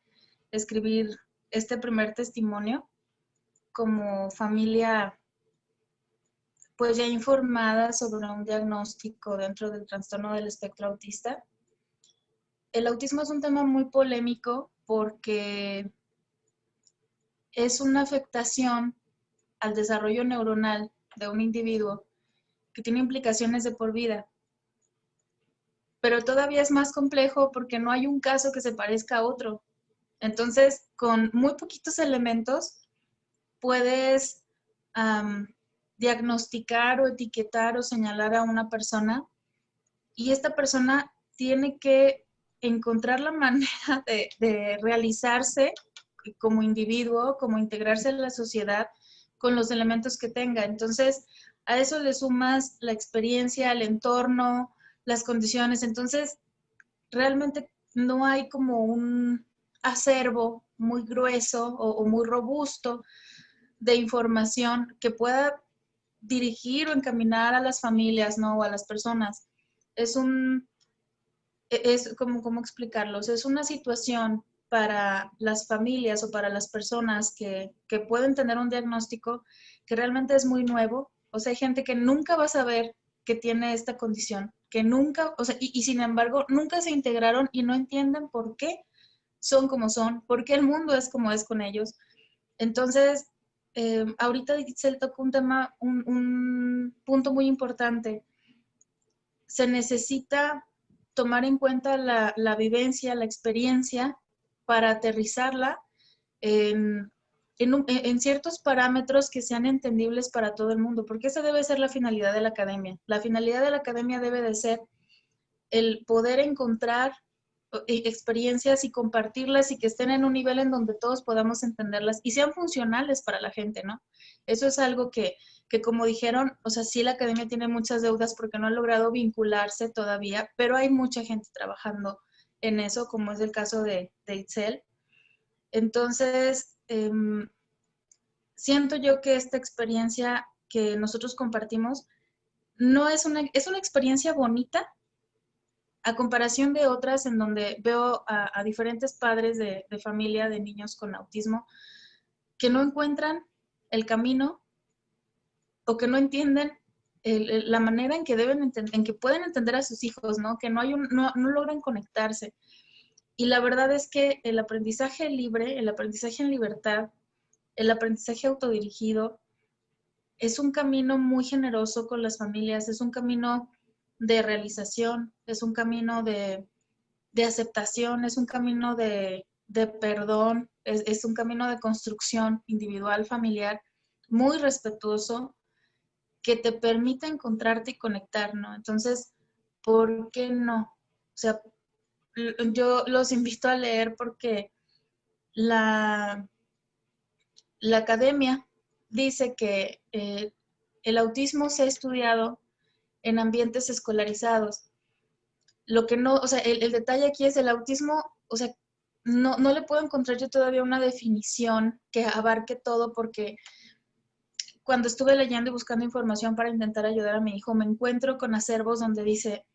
escribir este primer testimonio como familia pues ya informada sobre un diagnóstico dentro del trastorno del espectro autista. El autismo es un tema muy polémico porque es una afectación al desarrollo neuronal de un individuo que tiene implicaciones de por vida. Pero todavía es más complejo porque no hay un caso que se parezca a otro. Entonces, con muy poquitos elementos, puedes diagnosticar o etiquetar o señalar a una persona y esta persona tiene que encontrar la manera de realizarse como individuo, como integrarse en la sociedad con los elementos que tenga. Entonces, a eso le sumas la experiencia, el entorno, las condiciones. Entonces, realmente no hay como un acervo muy grueso o muy robusto de información que pueda dirigir o encaminar a las familias, ¿no? O a las personas. Es como, ¿cómo explicarlos? Es una situación para las familias o para las personas que pueden tener un diagnóstico que realmente es muy nuevo. O sea, hay gente que nunca va a saber que tiene esta condición, que nunca, o sea, y sin embargo, nunca se integraron y no entienden por qué son como son, por qué el mundo es como es con ellos. Entonces, ahorita se tocó un tema, un punto muy importante. Se necesita tomar en cuenta la vivencia, la experiencia, para aterrizarla en ciertos parámetros que sean entendibles para todo el mundo, porque esa debe ser la finalidad de la academia. La finalidad de la academia debe de ser el poder encontrar experiencias y compartirlas y que estén en un nivel en donde todos podamos entenderlas y sean funcionales para la gente, ¿no? Eso es algo que como dijeron, o sea, sí la academia tiene muchas deudas porque no ha logrado vincularse todavía, pero hay mucha gente trabajando en eso, como es el caso de Itzel. Entonces, siento yo que esta experiencia que nosotros compartimos no es una experiencia bonita a comparación de otras en donde veo a diferentes padres de familia de niños con autismo que no encuentran el camino o que no entienden la manera en que en que pueden entender a sus hijos, ¿no? Que no logran conectarse. Y la verdad es que el aprendizaje libre, el aprendizaje en libertad, el aprendizaje autodirigido, es un camino muy generoso con las familias, es un camino de realización, es un camino de aceptación, es un camino de perdón, es un camino de construcción individual, familiar, muy respetuoso, que te permite encontrarte y conectar, ¿no? Entonces, ¿por qué no? O sea, yo los invito a leer porque la academia dice que el autismo se ha estudiado en ambientes escolarizados. Lo que no, o sea, el detalle aquí es el autismo, o sea, no le puedo encontrar yo todavía una definición que abarque todo porque cuando estuve leyendo y buscando información para intentar ayudar a mi hijo, me encuentro con acervos donde dice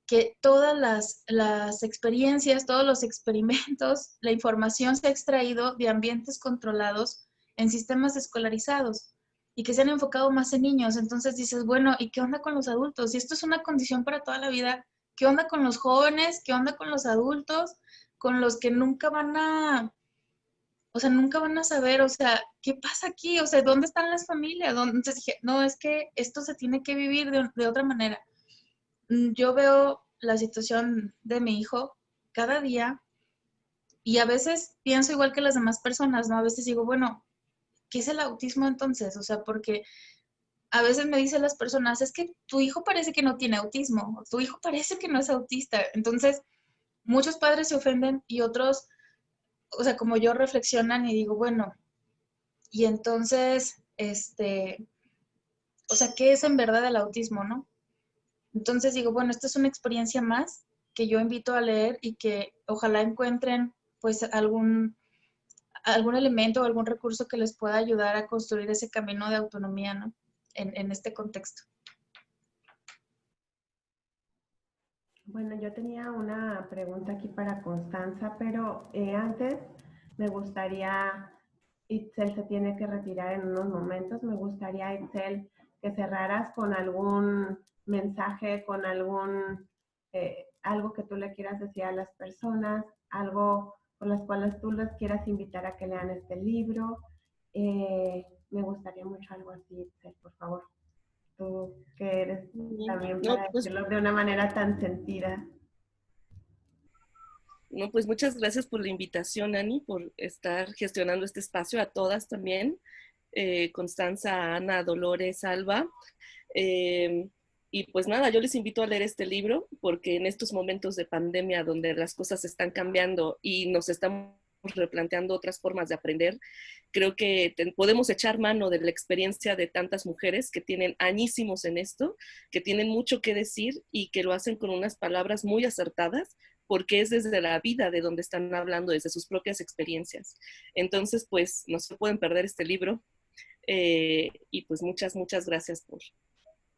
que todas las experiencias, todos los experimentos, la información se ha extraído de ambientes controlados en sistemas escolarizados y que se han enfocado más en niños. Entonces dices, bueno, ¿y qué onda con los adultos? Si esto es una condición para toda la vida, ¿qué onda con los jóvenes? ¿Qué onda con los adultos? Con los que nunca van a, o sea, nunca van a saber, o sea, ¿qué pasa aquí? O sea, ¿dónde están las familias? Entonces dije, no, es que esto se tiene que vivir de otra manera. Yo veo la situación de mi hijo cada día y a veces pienso igual que las demás personas, ¿no? A veces digo, bueno, ¿qué es el autismo entonces? O sea, porque a veces me dicen las personas, es que tu hijo parece que no tiene autismo, o tu hijo parece que no es autista. Entonces, muchos padres se ofenden y otros, o sea, como yo reflexionan y digo, bueno, y entonces, o sea, ¿qué es en verdad el autismo, no? Entonces digo, bueno, esta es una experiencia más que yo invito a leer y que ojalá encuentren pues algún elemento o algún recurso que les pueda ayudar a construir ese camino de autonomía, ¿no? En este contexto. Bueno, yo tenía una pregunta aquí para Constanza, pero antes me gustaría, Itzel se tiene que retirar en unos momentos, me gustaría, Itzel, que cerraras con algún mensaje, con algo que tú le quieras decir a las personas, algo con las cuales tú les quieras invitar a que lean este libro. Me gustaría mucho algo así, Itzel, por favor. Tú que eres también No, para pues, decirlo de una manera tan sentida. no, pues muchas gracias por la invitación, Ani, por estar gestionando este espacio, a todas también, Constanza, Ana, Dolores, Alba. Y pues nada, yo les invito a leer este libro porque en estos momentos de pandemia donde las cosas están cambiando y nos estamos replanteando otras formas de aprender, creo que podemos echar mano de la experiencia de tantas mujeres que tienen añísimos en esto, que tienen mucho que decir y que lo hacen con unas palabras muy acertadas porque es desde la vida de donde están hablando, desde sus propias experiencias. Entonces, pues no se pueden perder este libro y pues muchas, muchas gracias por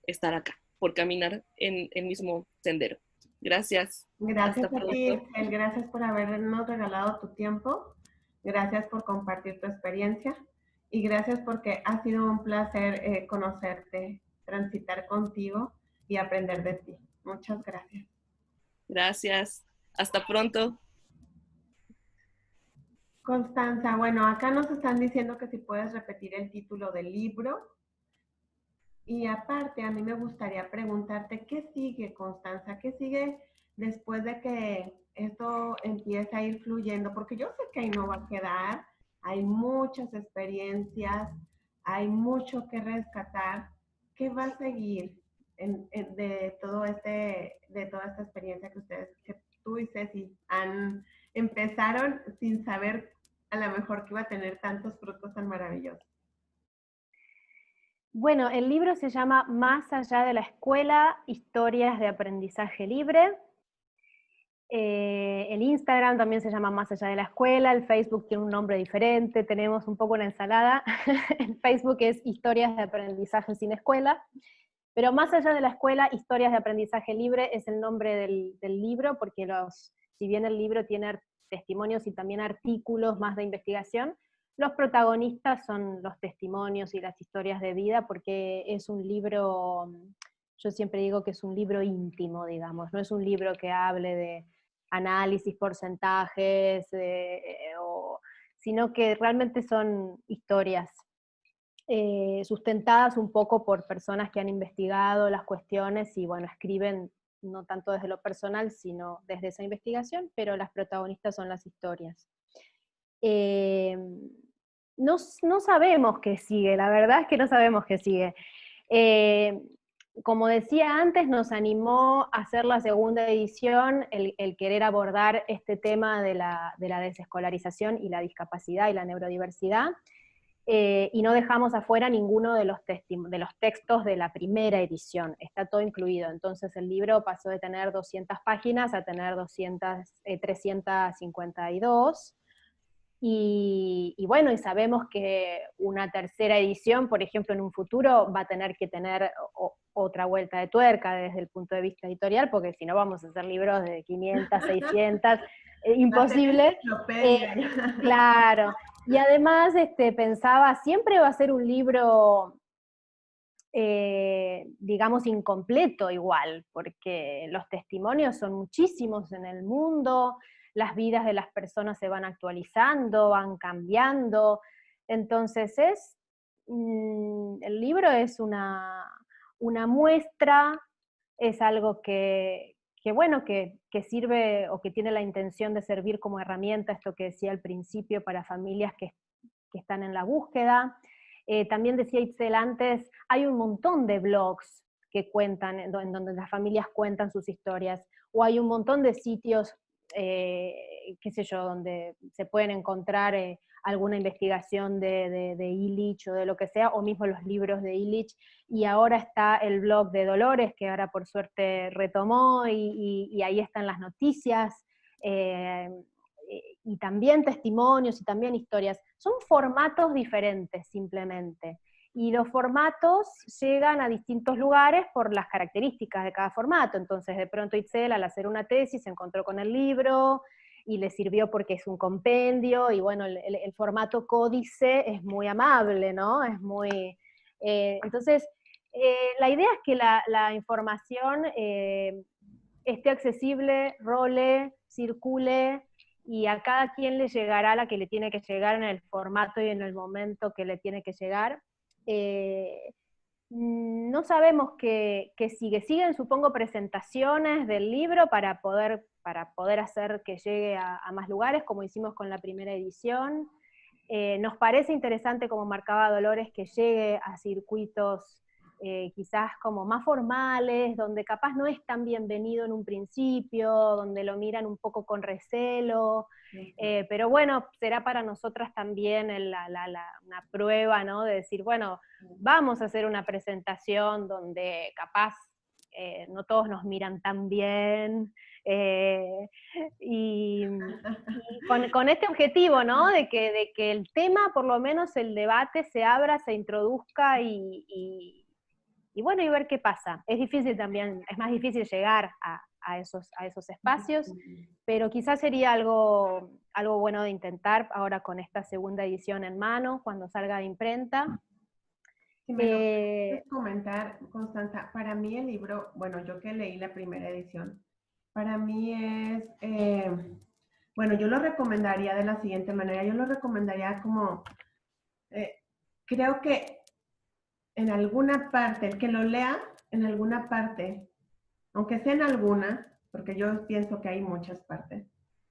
estar acá, por caminar en el mismo sendero. Gracias. Hasta Gracias a ti, pronto. Itzel, gracias por habernos regalado tu tiempo, gracias por compartir tu experiencia y gracias porque ha sido un placer conocerte, transitar contigo y aprender de ti. Muchas gracias. Gracias. Hasta pronto. Constanza, bueno, acá nos están diciendo que si puedes repetir el título del libro. Y aparte, a mí me gustaría preguntarte, ¿qué sigue, Constanza? ¿Qué sigue después de que esto empiece a ir fluyendo? Porque yo sé que ahí no va a quedar, hay muchas experiencias, hay mucho que rescatar. ¿Qué va a seguir de toda esta experiencia que ustedes, tú y Ceci empezaron sin saber a lo mejor que iba a tener tantos frutos tan maravillosos? Bueno, el libro se llama Más allá de la escuela, historias de aprendizaje libre. El Instagram también se llama Más allá de la escuela, el Facebook tiene un nombre diferente, tenemos un poco una ensalada. El Facebook es Historias de aprendizaje sin escuela, pero Más allá de la escuela, historias de aprendizaje libre es el nombre del libro, porque si bien el libro tiene testimonios y también artículos más de investigación, los protagonistas son los testimonios y las historias de vida, porque es un libro, yo siempre digo que es un libro íntimo, digamos, no es un libro que hable de análisis, porcentajes, sino que realmente son historias sustentadas un poco por personas que han investigado las cuestiones y bueno, escriben no tanto desde lo personal, sino desde esa investigación, pero las protagonistas son las historias. No sabemos qué sigue, la verdad es que no sabemos qué sigue. Como decía antes, nos animó a hacer la segunda edición el querer abordar este tema de la desescolarización y la discapacidad y la neurodiversidad, y no dejamos afuera ninguno de los textos de la primera edición, está todo incluido. Entonces el libro pasó de tener 200 páginas a tener 352, y bueno, y sabemos que una tercera edición, por ejemplo, en un futuro va a tener que tener otra vuelta de tuerca desde el punto de vista editorial, porque si no vamos a hacer libros de 500, 600, imposible. Claro, y además pensaba, siempre va a ser un libro, digamos, incompleto igual, porque los testimonios son muchísimos en el mundo, las vidas de las personas se van actualizando, van cambiando, entonces el libro es una muestra, es algo que bueno, que sirve o que tiene la intención de servir como herramienta, esto que decía al principio, para familias que están en la búsqueda. También decía Itzel antes, hay un montón de blogs que cuentan, en donde las familias cuentan sus historias, o hay un montón de sitios, qué sé yo, donde se pueden encontrar alguna investigación de Illich o de lo que sea, o mismo los libros de Illich, y ahora está el blog de Dolores, que ahora por suerte retomó, y ahí están las noticias, y también testimonios y también historias. Son formatos diferentes simplemente, y los formatos llegan a distintos lugares por las características de cada formato. Entonces de pronto Itzel, al hacer una tesis, se encontró con el libro y le sirvió porque es un compendio, y bueno, el formato códice es muy amable, ¿no? Es muy... entonces, la idea es que la información esté accesible, role, circule, y a cada quien le llegará la que le tiene que llegar en el formato y en el momento que le tiene que llegar. No sabemos qué sigue. Siguen, supongo, presentaciones del libro para poder hacer que llegue a más lugares, como hicimos con la primera edición. Nos parece interesante, como marcaba Dolores, que llegue a circuitos quizás como más formales, donde capaz no es tan bienvenido en un principio, donde lo miran un poco con recelo, pero bueno, será para nosotras también una prueba, ¿no? De decir, bueno, vamos a hacer una presentación donde capaz no todos nos miran tan bien, y con este objetivo, ¿no? De que el tema, por lo menos el debate, se abra, se introduzca y bueno, y ver qué pasa. Es difícil también, es más difícil llegar a esos espacios, pero quizás sería algo bueno de intentar ahora con esta segunda edición en mano, cuando salga de imprenta. Si me lo puedes comentar, Constanza, para mí el libro, bueno, yo que leí la primera edición, para mí es, bueno, yo lo recomendaría de la siguiente manera, yo lo recomendaría como, creo que en alguna parte, el que lo lea, en alguna parte, aunque sea en alguna, porque yo pienso que hay muchas partes,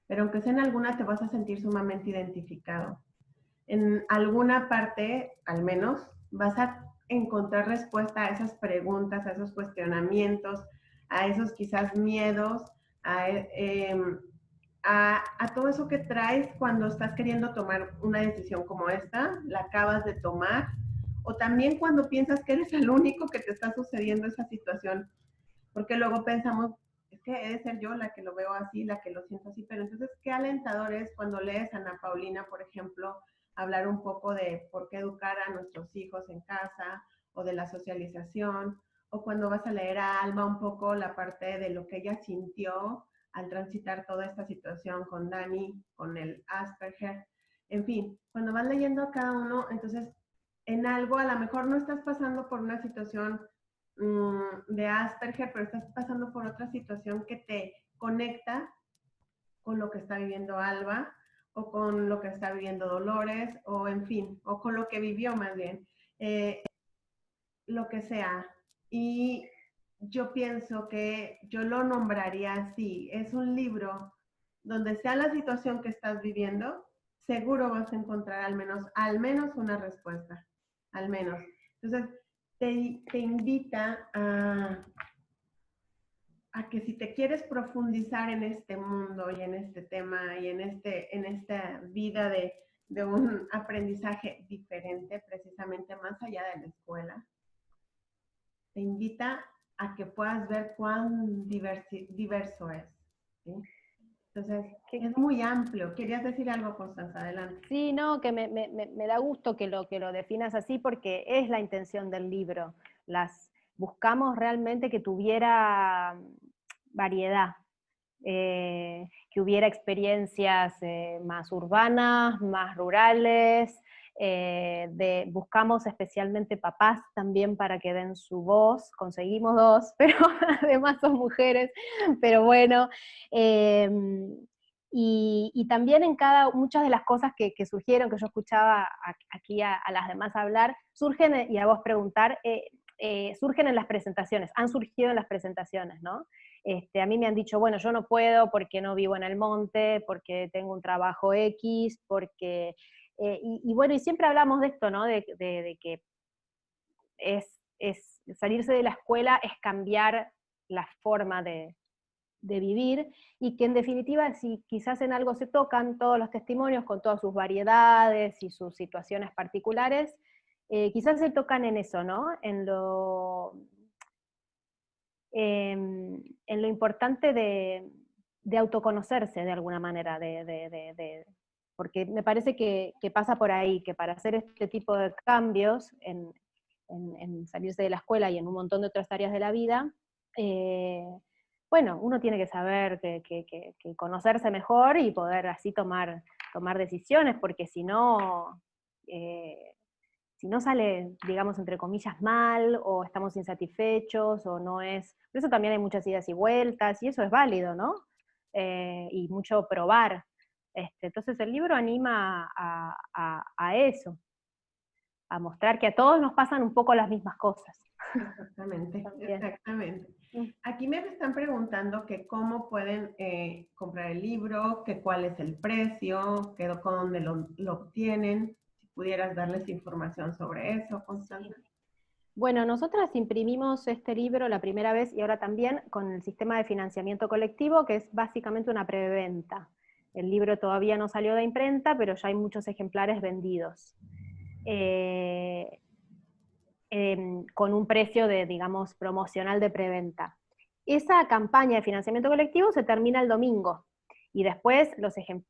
pero aunque sea en alguna te vas a sentir sumamente identificado. En alguna parte, al menos, vas a encontrar respuesta a esas preguntas, a esos cuestionamientos, a esos quizás miedos a, a todo eso que traes cuando estás queriendo tomar una decisión como esta, la acabas de tomar, o también cuando piensas que eres el único que te está sucediendo esa situación, porque luego pensamos, es que he de ser yo la que lo veo así, la que lo siento así, pero entonces qué alentador es cuando lees a Ana Paulina, por ejemplo, hablar un poco de por qué educar a nuestros hijos en casa, o de la socialización, o cuando vas a leer a Alma un poco la parte de lo que ella sintió al transitar toda esta situación con Dani, con el Asperger, en fin, cuando vas leyendo a cada uno, entonces en algo a lo mejor no estás pasando por una situación de Asperger, pero estás pasando por otra situación que te conecta con lo que está viviendo Alba, o con lo que está viviendo Dolores, o en fin, o con lo que vivió más bien, lo que sea. Y yo pienso que yo lo nombraría así, es un libro donde sea la situación que estás viviendo, seguro vas a encontrar al menos una respuesta, al menos. Entonces, te invita a que si te quieres profundizar en este mundo y en este tema y en esta vida de un aprendizaje diferente, precisamente más allá de la escuela, te invita a que puedas ver cuán diverso es, ¿sí? Entonces, es muy amplio. ¿Querías decir algo, Constanza? Adelante. Sí, no, que me da gusto que lo definas así porque es la intención del libro. Buscamos realmente que tuviera variedad, que hubiera experiencias más urbanas, más rurales, buscamos especialmente papás también para que den su voz, conseguimos dos, pero además son mujeres, pero bueno, y también en muchas de las cosas que surgieron, que yo escuchaba aquí a las demás hablar, surgen, y a vos preguntar, surgen en las presentaciones, han surgido en las presentaciones, ¿no? A mí me han dicho, bueno, yo no puedo porque no vivo en el monte, porque tengo un trabajo X, porque... y bueno, y siempre hablamos de esto, ¿no? De que salirse de la escuela es cambiar la forma de vivir, y que en definitiva, si quizás en algo se tocan todos los testimonios con todas sus variedades y sus situaciones particulares, quizás se tocan en eso, ¿no? En lo importante de autoconocerse de alguna manera, porque me parece que pasa por ahí, que para hacer este tipo de cambios en salirse de la escuela y en un montón de otras áreas de la vida, bueno, uno tiene que saber que conocerse mejor y poder así tomar decisiones, porque si no sale, digamos, entre comillas, mal, o estamos insatisfechos, o no es... Por eso también hay muchas idas y vueltas, y eso es válido, ¿no? Y mucho probar. Entonces el libro anima a eso, a mostrar que a todos nos pasan un poco las mismas cosas. Exactamente, exactamente. Aquí me están preguntando que cómo pueden comprar el libro, que cuál es el precio, que dónde lo obtienen. Si pudieras darles información sobre eso, Constanza. Sí. Bueno, nosotras imprimimos este libro la primera vez y ahora también con el sistema de financiamiento colectivo, que es básicamente una preventa. El libro todavía no salió de imprenta, pero ya hay muchos ejemplares vendidos. Con un precio digamos, promocional de preventa. Esa campaña de financiamiento colectivo se termina el domingo. Y después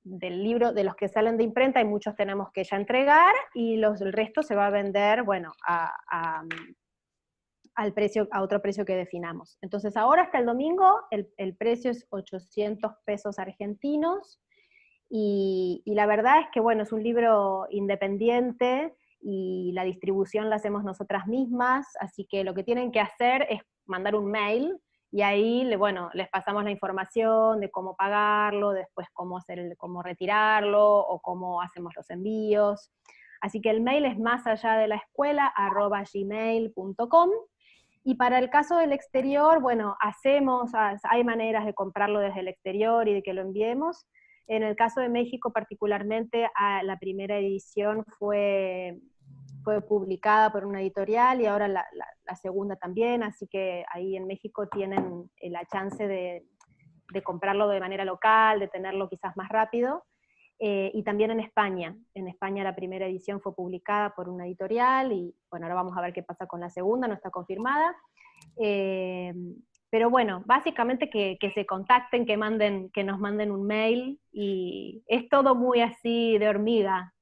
del libro, de los que salen de imprenta, hay muchos tenemos que ya entregar, y el resto se va a vender, bueno, a otro precio que definamos. Entonces ahora hasta el domingo el precio es 800 pesos argentinos, y la verdad es que bueno, es un libro independiente y la distribución la hacemos nosotras mismas, así que lo que tienen que hacer es mandar un mail, y ahí les pasamos la información de cómo pagarlo, después cómo retirarlo, o cómo hacemos los envíos. Así que el mail es másallá-de-la-escuela@gmail.com. Y para el caso del exterior, bueno, hay maneras de comprarlo desde el exterior y de que lo enviemos. En el caso de México particularmente, la primera edición fue publicada por una editorial, y ahora la segunda también, así que ahí en México tienen la chance de de comprarlo de manera local, de tenerlo quizás más rápido. Y también en España. En España la primera edición fue publicada por una editorial, y bueno, ahora vamos a ver qué pasa con la segunda, no está confirmada. Pero bueno, básicamente que se contacten, que nos manden un mail, y es todo muy así de hormiga.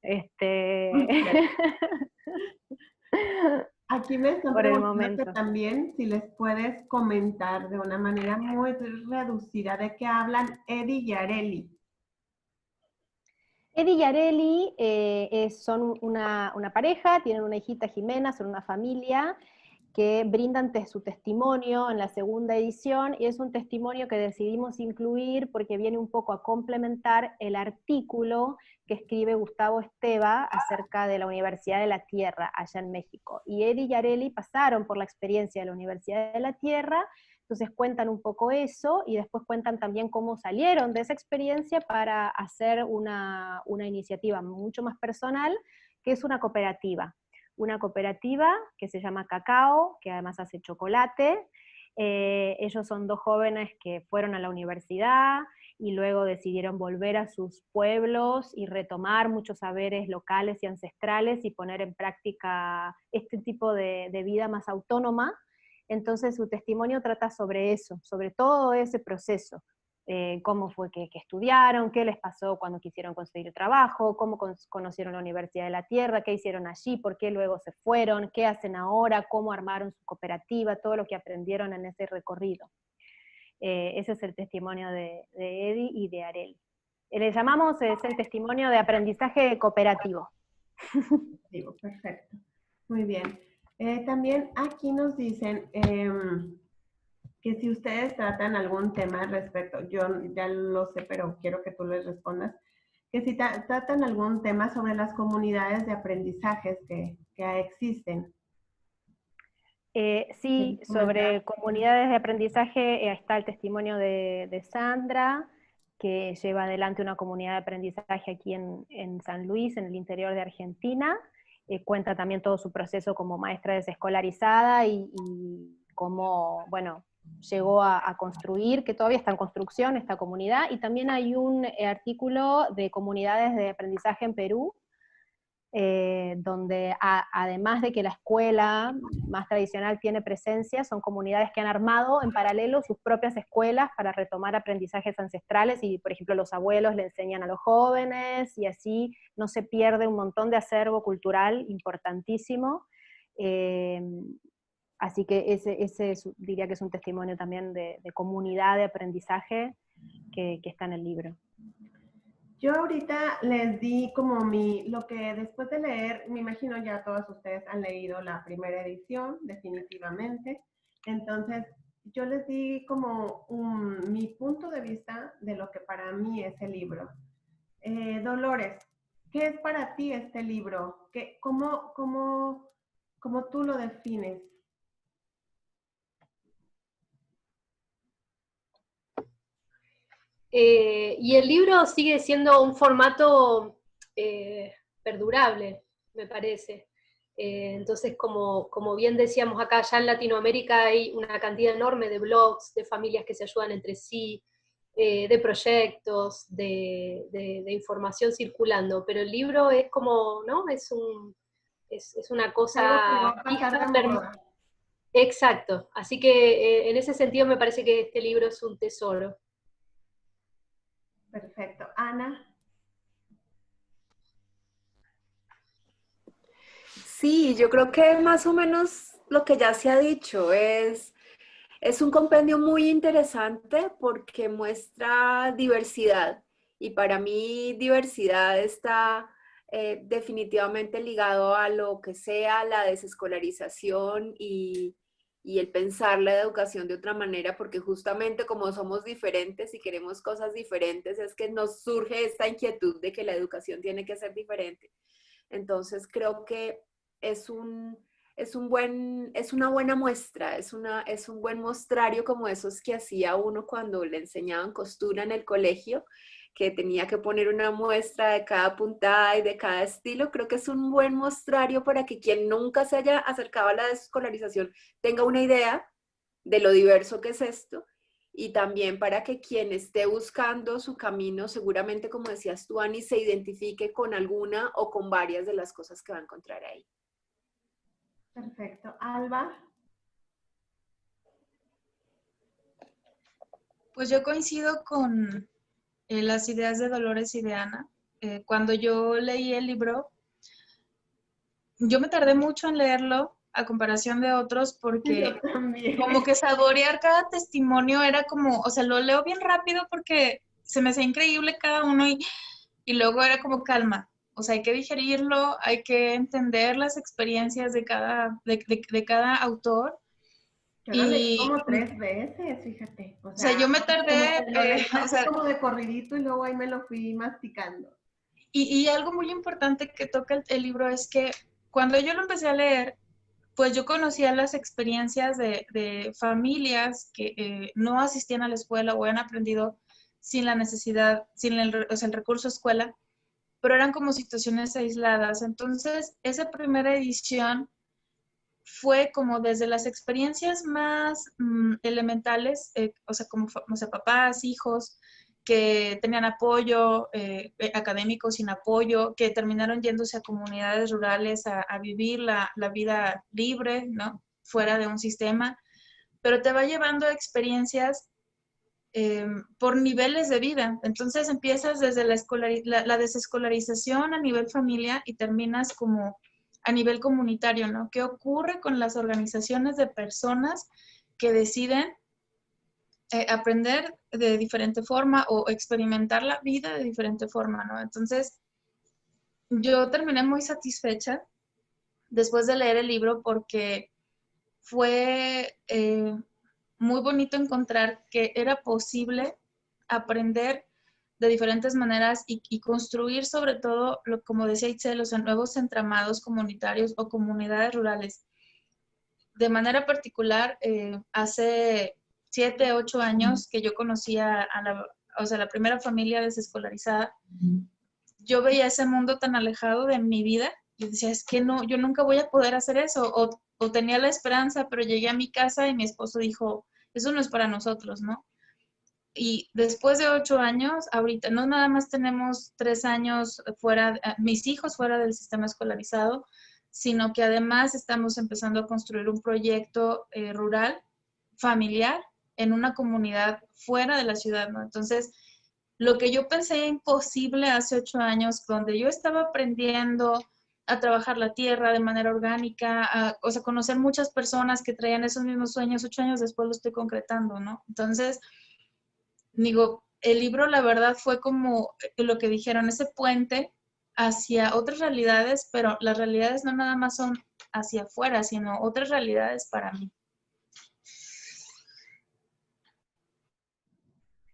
Aquí me están Por el preguntando que momento. también si les puedes comentar de una manera muy reducida de qué hablan Eddie y Areli. Eddie y Areli son una pareja, tienen una hijita Jimena, son una familia que brindan su testimonio en la segunda edición, y es un testimonio que decidimos incluir porque viene un poco a complementar el artículo que escribe Gustavo Esteva acerca de la Universidad de la Tierra allá en México. Y Eddie y Areli pasaron por la experiencia de la Universidad de la Tierra, entonces cuentan un poco eso, y después cuentan también cómo salieron de esa experiencia para hacer una iniciativa mucho más personal, que es una cooperativa que se llama Cacao, que además hace chocolate. Ellos son dos jóvenes que fueron a la universidad y luego decidieron volver a sus pueblos y retomar muchos saberes locales y ancestrales y poner en práctica este tipo de vida más autónoma. Entonces su testimonio trata sobre eso, sobre todo ese proceso. Cómo fue que estudiaron, qué les pasó cuando quisieron conseguir trabajo, cómo conocieron la Universidad de la Tierra, qué hicieron allí, por qué luego se fueron, qué hacen ahora, cómo armaron su cooperativa, todo lo que aprendieron en ese recorrido. Ese es el testimonio de Eddie y de Areli. Le llamamos, es el testimonio de aprendizaje cooperativo. Perfecto, muy bien. También aquí nos dicen que si ustedes tratan algún tema respecto, yo ya lo sé, pero quiero que tú les respondas, que si tratan algún tema sobre las comunidades de aprendizajes que existen. Sí, sobre comunidades de aprendizaje está el testimonio de Sandra, que lleva adelante una comunidad de aprendizaje aquí en San Luis, en el interior de Argentina. Cuenta también todo su proceso como maestra desescolarizada y cómo, bueno, llegó a construir, que todavía está en construcción esta comunidad. Y también hay un artículo de comunidades de aprendizaje en Perú, donde además de que la escuela más tradicional tiene presencia, son comunidades que han armado en paralelo sus propias escuelas para retomar aprendizajes ancestrales, y por ejemplo los abuelos le enseñan a los jóvenes, y así no se pierde un montón de acervo cultural importantísimo. Así que ese diría que es un testimonio también de comunidad de aprendizaje que está en el libro. Yo ahorita les di como lo que después de leer, me imagino ya todos ustedes han leído la primera edición, definitivamente. Entonces, yo les di como mi punto de vista de lo que para mí es el libro. Dolores, ¿qué es para ti este libro? ¿Cómo tú lo defines? Y el libro sigue siendo un formato perdurable, me parece. Entonces, como bien decíamos acá, ya en Latinoamérica hay una cantidad enorme de blogs, de familias que se ayudan entre sí, de proyectos, de información circulando, pero el libro es como, ¿no? Es una cosa fija, exacto. Así que en ese sentido me parece que este libro es un tesoro. Perfecto. Ana. Sí, yo creo que más o menos lo que ya se ha dicho es un compendio muy interesante porque muestra diversidad, y para mí diversidad está definitivamente ligado a lo que sea la desescolarización y el pensar la educación de otra manera, porque justamente como somos diferentes y queremos cosas diferentes, es que nos surge esta inquietud de que la educación tiene que ser diferente. Entonces creo que es una buena muestra, es un buen mostrario como esos que hacía uno cuando le enseñaban costura en el colegio, que tenía que poner una muestra de cada puntada y de cada estilo. Creo que es un buen mostrario para que quien nunca se haya acercado a la desescolarización tenga una idea de lo diverso que es esto, y también para que quien esté buscando su camino, seguramente, como decías tú, Ani, se identifique con alguna o con varias de las cosas que va a encontrar ahí. Perfecto. Alba. Pues yo coincido con las ideas de Dolores y de Ana. Cuando yo leí el libro, yo me tardé mucho en leerlo a comparación de otros porque Yo también. como que saborear cada testimonio era como, o sea, lo leo bien rápido porque se me hacía increíble cada uno y luego era como calma. O sea, hay que digerirlo, hay que entender las experiencias de cada autor. Yo lo leí como 3 veces, fíjate. O sea, yo me tardé, como que lo leí o así sea, como de corridito y luego ahí me lo fui masticando. y algo muy importante que toca el libro es que cuando yo lo empecé a leer, pues yo conocía las experiencias de familias que no asistían a la escuela o habían aprendido sin la necesidad, sin o sea, el recurso escuela, pero eran como situaciones aisladas. Entonces, esa primera edición fue como desde las experiencias más elementales, o sea, como o sea, papás, hijos, que tenían apoyo académico sin apoyo, que terminaron yéndose a comunidades rurales a vivir la vida libre, ¿no? Fuera de un sistema, pero te va llevando a experiencias por niveles de vida. Entonces empiezas desde la desescolarización a nivel familiar y terminas como a nivel comunitario, ¿no? ¿Qué ocurre con las organizaciones de personas que deciden aprender de diferente forma o experimentar la vida de diferente forma, ¿no? Entonces, yo terminé muy satisfecha después de leer el libro porque fue muy bonito encontrar que era posible aprender de diferentes maneras y construir sobre todo, como decía Itzel, los nuevos entramados comunitarios o comunidades rurales. De manera particular, hace 7, 8 años que yo conocía o sea, la primera familia desescolarizada, yo veía ese mundo tan alejado de mi vida y decía, es que no, yo nunca voy a poder hacer eso, o tenía la esperanza, pero llegué a mi casa y mi esposo dijo, eso no es para nosotros, ¿no? Y después de 8 años, ahorita no nada más tenemos 3 años fuera, mis hijos fuera del sistema escolarizado, sino que además estamos empezando a construir un proyecto rural, familiar, en una comunidad fuera de la ciudad, ¿no? Entonces, lo que yo pensé imposible hace 8 años, donde yo estaba aprendiendo a trabajar la tierra de manera orgánica, o sea, conocer muchas personas que traían esos mismos sueños, 8 años después lo estoy concretando, ¿no? Entonces, digo, el libro la verdad fue como lo que dijeron, ese puente hacia otras realidades, pero las realidades no nada más son hacia afuera, sino otras realidades para mí.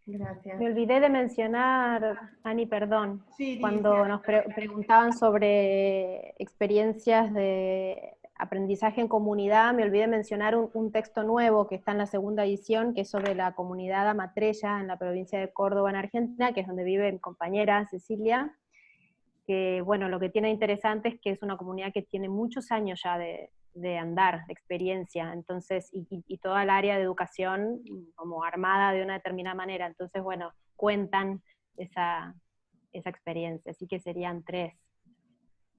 Gracias. Me olvidé de mencionar, Ani, perdón, Sí, cuando dice. nos preguntaban sobre experiencias de aprendizaje en comunidad, me olvidé mencionar un texto nuevo que está en la segunda edición, que es sobre la comunidad Amatrella en la provincia de Córdoba, en Argentina, que es donde vive mi compañera Cecilia, que bueno, lo que tiene interesante es que es una comunidad que tiene muchos años ya de andar, de experiencia, entonces, y toda el área de educación como armada de una determinada manera, entonces bueno, cuentan esa experiencia, así que serían 3.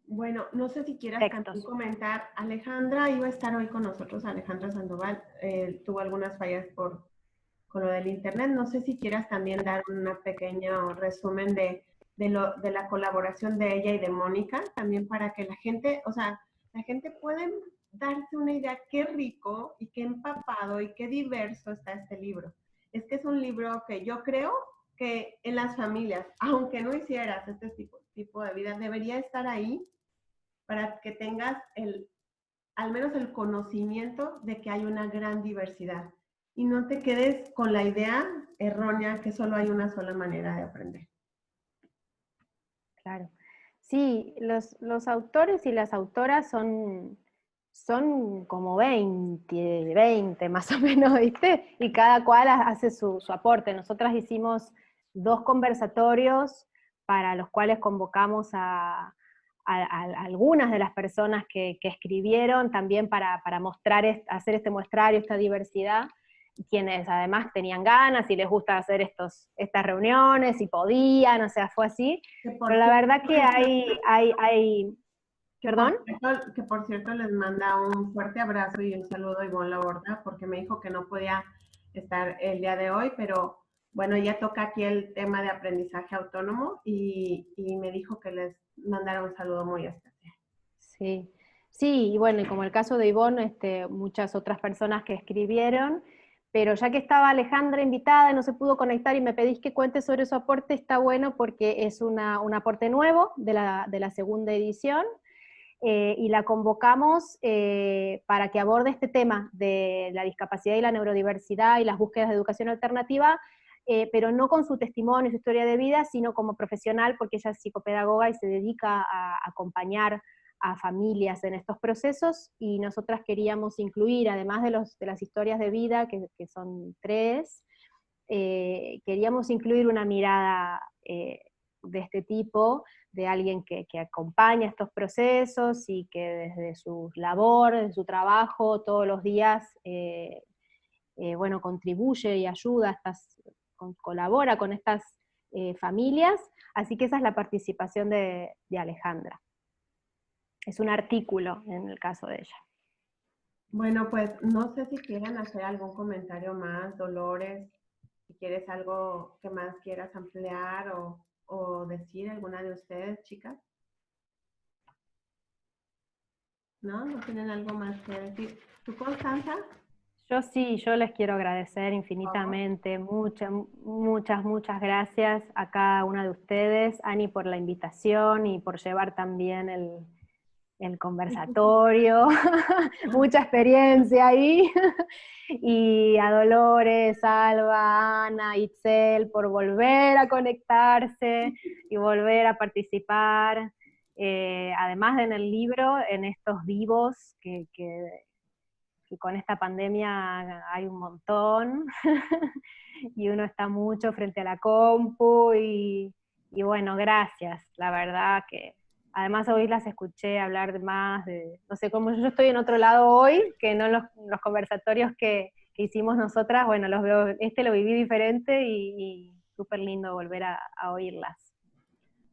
Bueno, no sé si quieras Textos. también comentar, Alejandra iba a estar hoy con nosotros, Alejandra Sandoval, tuvo algunas fallas con lo del internet, no sé si quieras también dar un pequeño resumen de la colaboración de ella y de Mónica, también para que la gente, o sea, la gente puede darse una idea qué rico y qué empapado y qué diverso está este libro. Es que es un libro que yo creo que en las familias, aunque no hicieras este tipo de vida, debería estar ahí para que tengas al menos el conocimiento de que hay una gran diversidad y no te quedes con la idea errónea que solo hay una sola manera de aprender. Claro. Sí, los autores y las autoras son como 20 más o menos, ¿viste? Y cada cual hace su aporte. Nosotras hicimos 2 conversatorios para los cuales convocamos a algunas de las personas que escribieron, también para mostrar, hacer este muestrario, esta diversidad. quienes además tenían ganas y les gusta hacer estas reuniones y podían, o sea, fue así. Pero la verdad que ¿Perdón? Que por cierto les manda un fuerte abrazo y un saludo a Ivonne Laborda, porque me dijo que no podía estar el día de hoy, pero bueno, ya toca aquí el tema de aprendizaje autónomo y me dijo que les mandara un saludo muy especial. Sí, sí, y bueno, y como el caso de Ivonne, muchas otras personas que escribieron, pero ya que estaba Alejandra invitada y no se pudo conectar y me pedís que cuente sobre su aporte, está bueno porque es un aporte nuevo de la segunda edición, y la convocamos para que aborde este tema de la discapacidad y la neurodiversidad y las búsquedas de educación alternativa, pero no con su testimonio, su historia de vida, sino como profesional, porque ella es psicopedagoga y se dedica a acompañar a familias en estos procesos, y nosotras queríamos incluir, además de las historias de vida, que son 3, queríamos incluir una mirada de este tipo, de alguien que acompaña estos procesos y que desde su labor, desde su trabajo, todos los días, bueno, contribuye y ayuda, colabora con estas familias, así que esa es la participación de Alejandra. Es un artículo en el caso de ella. Bueno, pues no sé si quieran hacer algún comentario más, Dolores, si quieres algo que más quieras ampliar o decir, alguna de ustedes, chicas. ¿No? ¿No tienen algo más que decir? ¿Tú, Constanza? Yo sí, yo les quiero agradecer infinitamente, muchas gracias a cada una de ustedes, Ani por la invitación y por llevar también el conversatorio, mucha experiencia ahí, y a Dolores, Alba, Ana, Itzel por volver a conectarse y volver a participar, además de en el libro, en estos vivos que con esta pandemia hay un montón, y uno está mucho frente a la compu, y bueno, gracias, la verdad que además hoy las escuché hablar más no sé, como yo estoy en otro lado hoy, que no los conversatorios que hicimos nosotras, bueno, los veo, lo viví diferente y súper lindo volver a oírlas.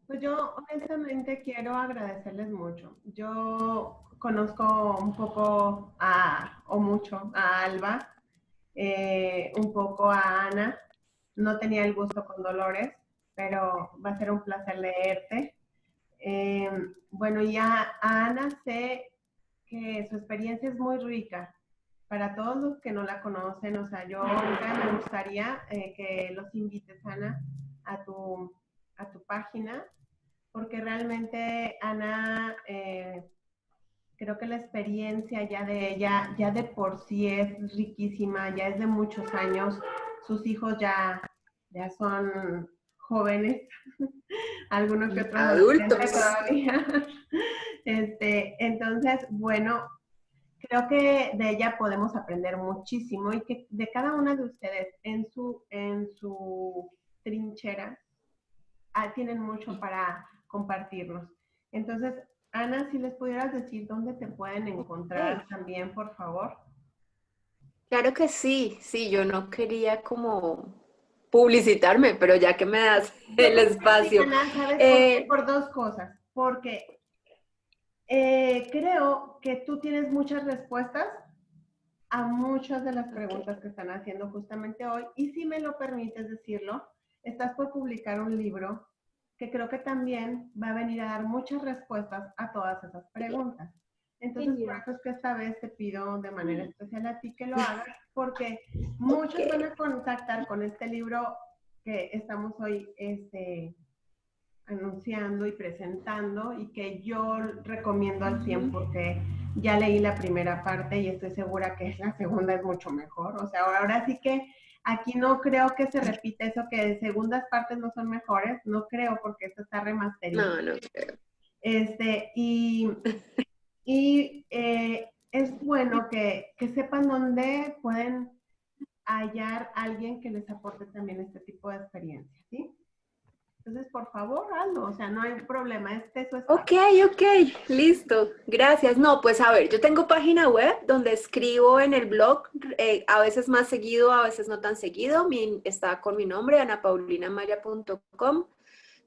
Pues yo honestamente quiero agradecerles mucho. Yo conozco un poco o mucho a Alba, un poco a Ana. No tenía el gusto con Dolores, pero va a ser un placer leerte. Bueno, ya a Ana sé que su experiencia es muy rica. Para todos los que no la conocen, o sea, yo ahorita me gustaría que los invites, Ana, a tu página, porque realmente Ana, creo que la experiencia ya de ella, ya de por sí es riquísima, ya es de muchos años, sus hijos ya son jóvenes, algunos que otros adultos todavía. Entonces, bueno, creo que de ella podemos aprender muchísimo y que de cada una de ustedes en su trinchera tienen mucho para compartirnos. Entonces, Ana, si les pudieras decir dónde te pueden encontrar también, por favor. Claro que sí, yo no quería como publicitarme, pero ya que me das el espacio. Sí, Ana, ¿sabes? Por 2 cosas. Porque creo que tú tienes muchas respuestas a muchas de las preguntas que están haciendo justamente hoy. Y si me lo permites decirlo, estás por publicar un libro que creo que también va a venir a dar muchas respuestas a todas esas preguntas. Entonces, por eso es que esta vez te pido de manera especial a ti que lo hagas, porque muchos van a contactar con este libro que estamos hoy anunciando y presentando, y que yo recomiendo al 100 porque ya leí la primera parte y estoy segura que la segunda es mucho mejor. O sea, ahora sí que aquí no creo que se repita eso que segundas partes no son mejores, no creo, porque esto está remasterizado. No creo. Es bueno que sepan dónde pueden hallar a alguien que les aporte también este tipo de experiencia, ¿sí? Entonces, por favor, hazlo, o sea, no hay problema, este es su Ok, espacio. ok, listo, gracias. No, pues a ver, yo tengo página web donde escribo en el blog, a veces más seguido, a veces no tan seguido. Está con mi nombre, anapaulinamaya.com.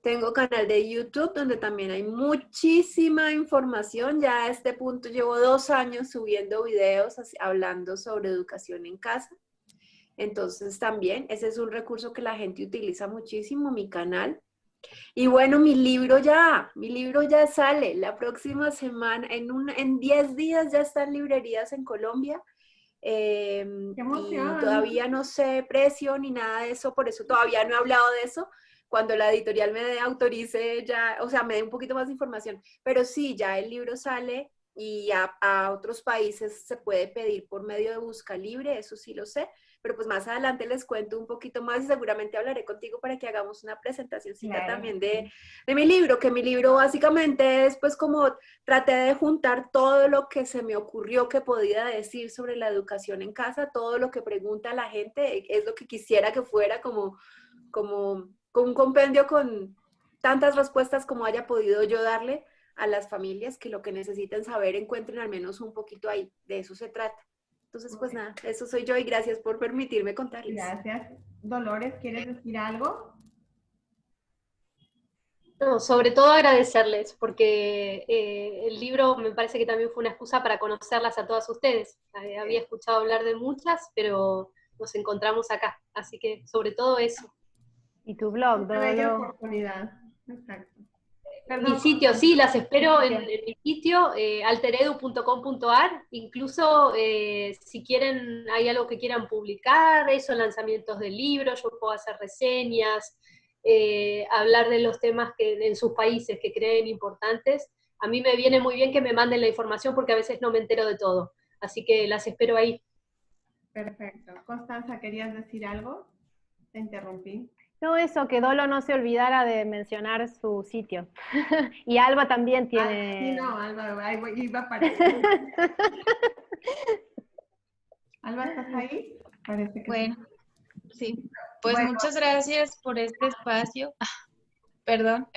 Tengo canal de YouTube donde también hay muchísima información. Ya a este punto llevo 2 años subiendo videos hablando sobre educación en casa. Entonces también ese es un recurso que la gente utiliza muchísimo, mi canal. Y bueno, mi libro ya sale la próxima semana, en 10 días ya está en librerías en Colombia. ¡Qué Y emoción! todavía no sé precio ni nada de eso, por eso todavía no he hablado de eso. Cuando la editorial me autorice ya, o sea, me dé un poquito más de información. Pero sí, ya el libro sale y a otros países se puede pedir por medio de Busca Libre, eso sí lo sé. Pero pues más adelante les cuento un poquito más y seguramente hablaré contigo para que hagamos una presentacióncita Claro. también de mi libro, que mi libro básicamente es pues como traté de juntar todo lo que se me ocurrió que podía decir sobre la educación en casa, todo lo que pregunta la gente, es lo que quisiera que fuera como un compendio con tantas respuestas como haya podido yo darle a las familias, que lo que necesiten saber encuentren al menos un poquito ahí, de eso se trata. Entonces, pues nada, eso soy yo y gracias por permitirme contarles. Gracias. Dolores, ¿quieres decir algo? No, sobre todo agradecerles, porque el libro me parece que también fue una excusa para conocerlas a todas ustedes. Había escuchado hablar de muchas, pero nos encontramos acá. Así que sobre todo eso. Y tu blog, Qué bella Dolo. oportunidad. Exacto. Mi Perdón, sitio, sí, las espero en Sitio. mi sitio, alteredu.com.ar. Incluso si quieren, hay algo que quieran publicar, eso, lanzamientos de libros, yo puedo hacer reseñas, hablar de los temas que en sus países que creen importantes. A mí me viene muy bien que me manden la información porque a veces no me entero de todo. Así que las espero ahí. perfecto. Constanza, ¿querías decir algo? Te interrumpí. No, eso, que Dolo no se olvidara de mencionar su sitio. Y Alba también Ah, sí, tiene... no, Alba, ahí iba para allá. Alba, ¿estás ahí? Parece que sí. Bueno, sí. Pues Bueno, muchas gracias por este espacio. Perdón,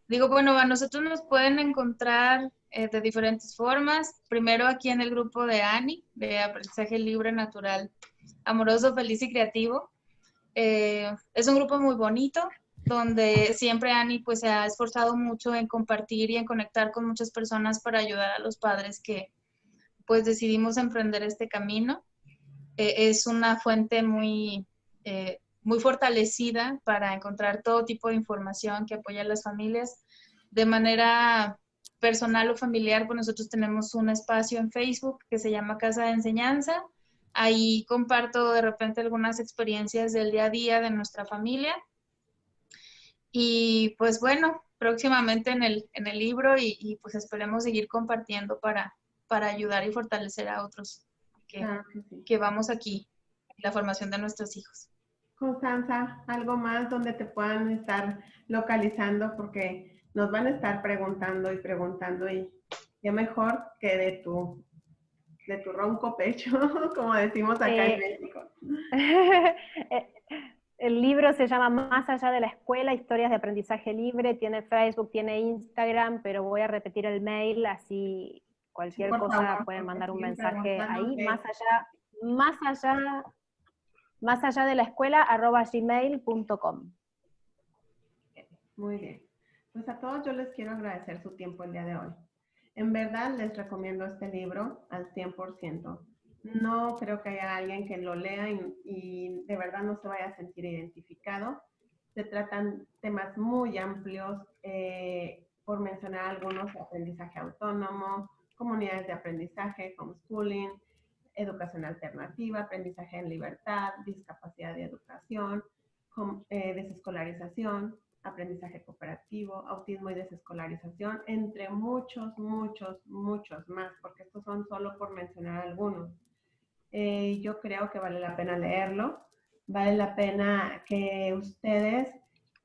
digo, bueno, a nosotros nos pueden encontrar de diferentes formas. Primero aquí en el grupo de ANI, de Aprendizaje Libre, Natural, Amoroso, Feliz y Creativo. Es un grupo muy bonito, donde siempre Ani pues se ha esforzado mucho en compartir y en conectar con muchas personas para ayudar a los padres que pues decidimos emprender este camino. Es una fuente muy fortalecida para encontrar todo tipo de información que apoya a las familias. De manera personal o familiar, pues nosotros tenemos un espacio en Facebook que se llama Casa de Enseñanza. Ahí comparto de repente algunas experiencias del día a día de nuestra familia. Y pues bueno, próximamente en el libro y pues esperemos seguir compartiendo para ayudar y fortalecer a otros claro que sí. que vamos aquí, la formación de nuestros hijos. Constanza, algo más donde te puedan estar localizando porque nos van a estar preguntando y qué mejor que de tu ronco pecho, como decimos acá en Eh, México. El libro se llama Más allá de la escuela, historias de aprendizaje libre, tiene Facebook, tiene Instagram, pero voy a repetir el mail, así Sí, cualquier por cosa favor, pueden porque mandar un siguen mensaje ahí, preguntándote. más allá de la escuela, @gmail.com. Muy bien. Pues a todos yo les quiero agradecer su tiempo el día de hoy. En verdad les recomiendo este libro al 100%. No creo que haya alguien que lo lea y de verdad no se vaya a sentir identificado. Se tratan temas muy amplios, por mencionar algunos: aprendizaje autónomo, comunidades de aprendizaje, homeschooling, educación alternativa, aprendizaje en libertad, discapacidad y educación, desescolarización, aprendizaje cooperativo, autismo y desescolarización, entre muchos, muchos, muchos más, porque estos son solo por mencionar algunos. Yo creo que vale la pena leerlo, vale la pena que ustedes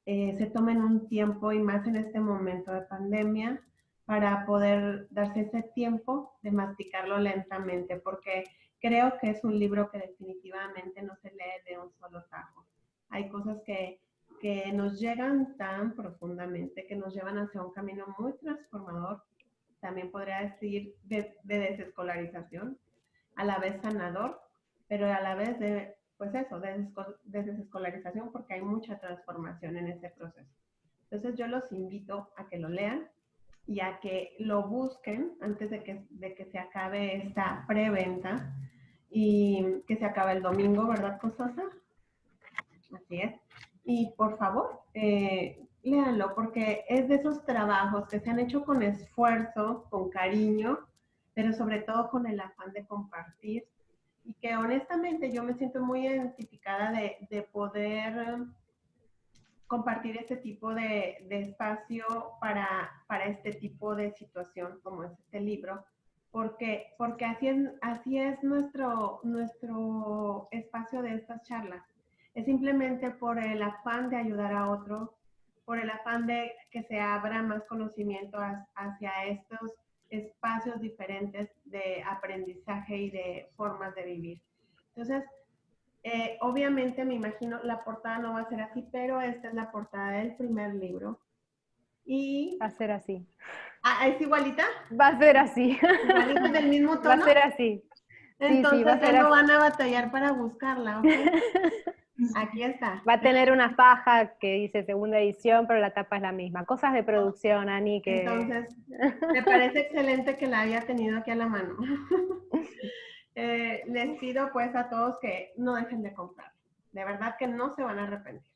se tomen un tiempo, y más en este momento de pandemia, para poder darse ese tiempo de masticarlo lentamente, porque creo que es un libro que definitivamente no se lee de un solo tajo. hay cosas que nos llegan tan profundamente, que nos llevan hacia un camino muy transformador, también podría decir de desescolarización, a la vez sanador, pero a la vez de, pues eso, de desescolarización, porque hay mucha transformación en ese proceso. Entonces yo los invito a que lo lean y a que lo busquen antes de que se acabe esta preventa y que se acabe el domingo, ¿verdad, Costosa? Así es. Y por favor, léanlo, porque es de esos trabajos que se han hecho con esfuerzo, con cariño, pero sobre todo con el afán de compartir. Y que honestamente yo me siento muy identificada de poder compartir este tipo de espacio para este tipo de situación como es este libro, porque así es nuestro espacio de estas charlas. Es simplemente por el afán de ayudar a otro, por el afán de que se abra más conocimiento hacia estos espacios diferentes de aprendizaje y de formas de vivir. Entonces, obviamente me imagino la portada no va a ser así, pero esta es la portada del primer libro. Y Va a ser así. ¿es igualita? Va a ser así. ¿Igualita del mismo tono? Va a ser así. Entonces sí, va a ser ya no así. van a batallar para buscarla, ¿ok? Aquí está. Va a tener una faja que dice segunda edición, pero la tapa es la misma. Cosas de producción, Ani, que... Entonces, me parece excelente que la haya tenido aquí a la mano. Les pido pues a todos que no dejen de comprar. De verdad que no se van a arrepentir.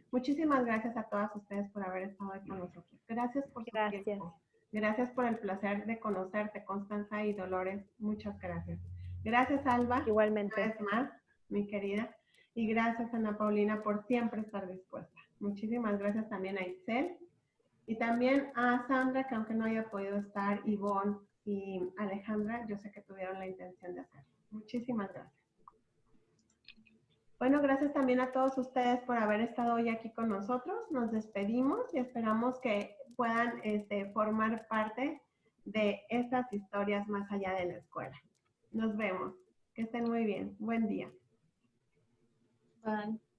Muchísimas gracias a todas ustedes por haber estado ahí con nosotros. Gracias por su tiempo. Gracias por el placer de conocerte, Constanza y Dolores. Muchas gracias. Gracias, Alba. Igualmente. Una vez más, mi querida. Y gracias, Ana Paulina, por siempre estar dispuesta. Muchísimas gracias también a Itzel. Y también a Sandra, que aunque no haya podido estar, Ivonne y Alejandra, yo sé que tuvieron la intención de hacerlo. Muchísimas gracias. Bueno, gracias también a todos ustedes por haber estado hoy aquí con nosotros. Nos despedimos y esperamos que puedan formar parte de estas historias más allá de la escuela. Nos vemos. Que estén muy bien. Buen día. Bye.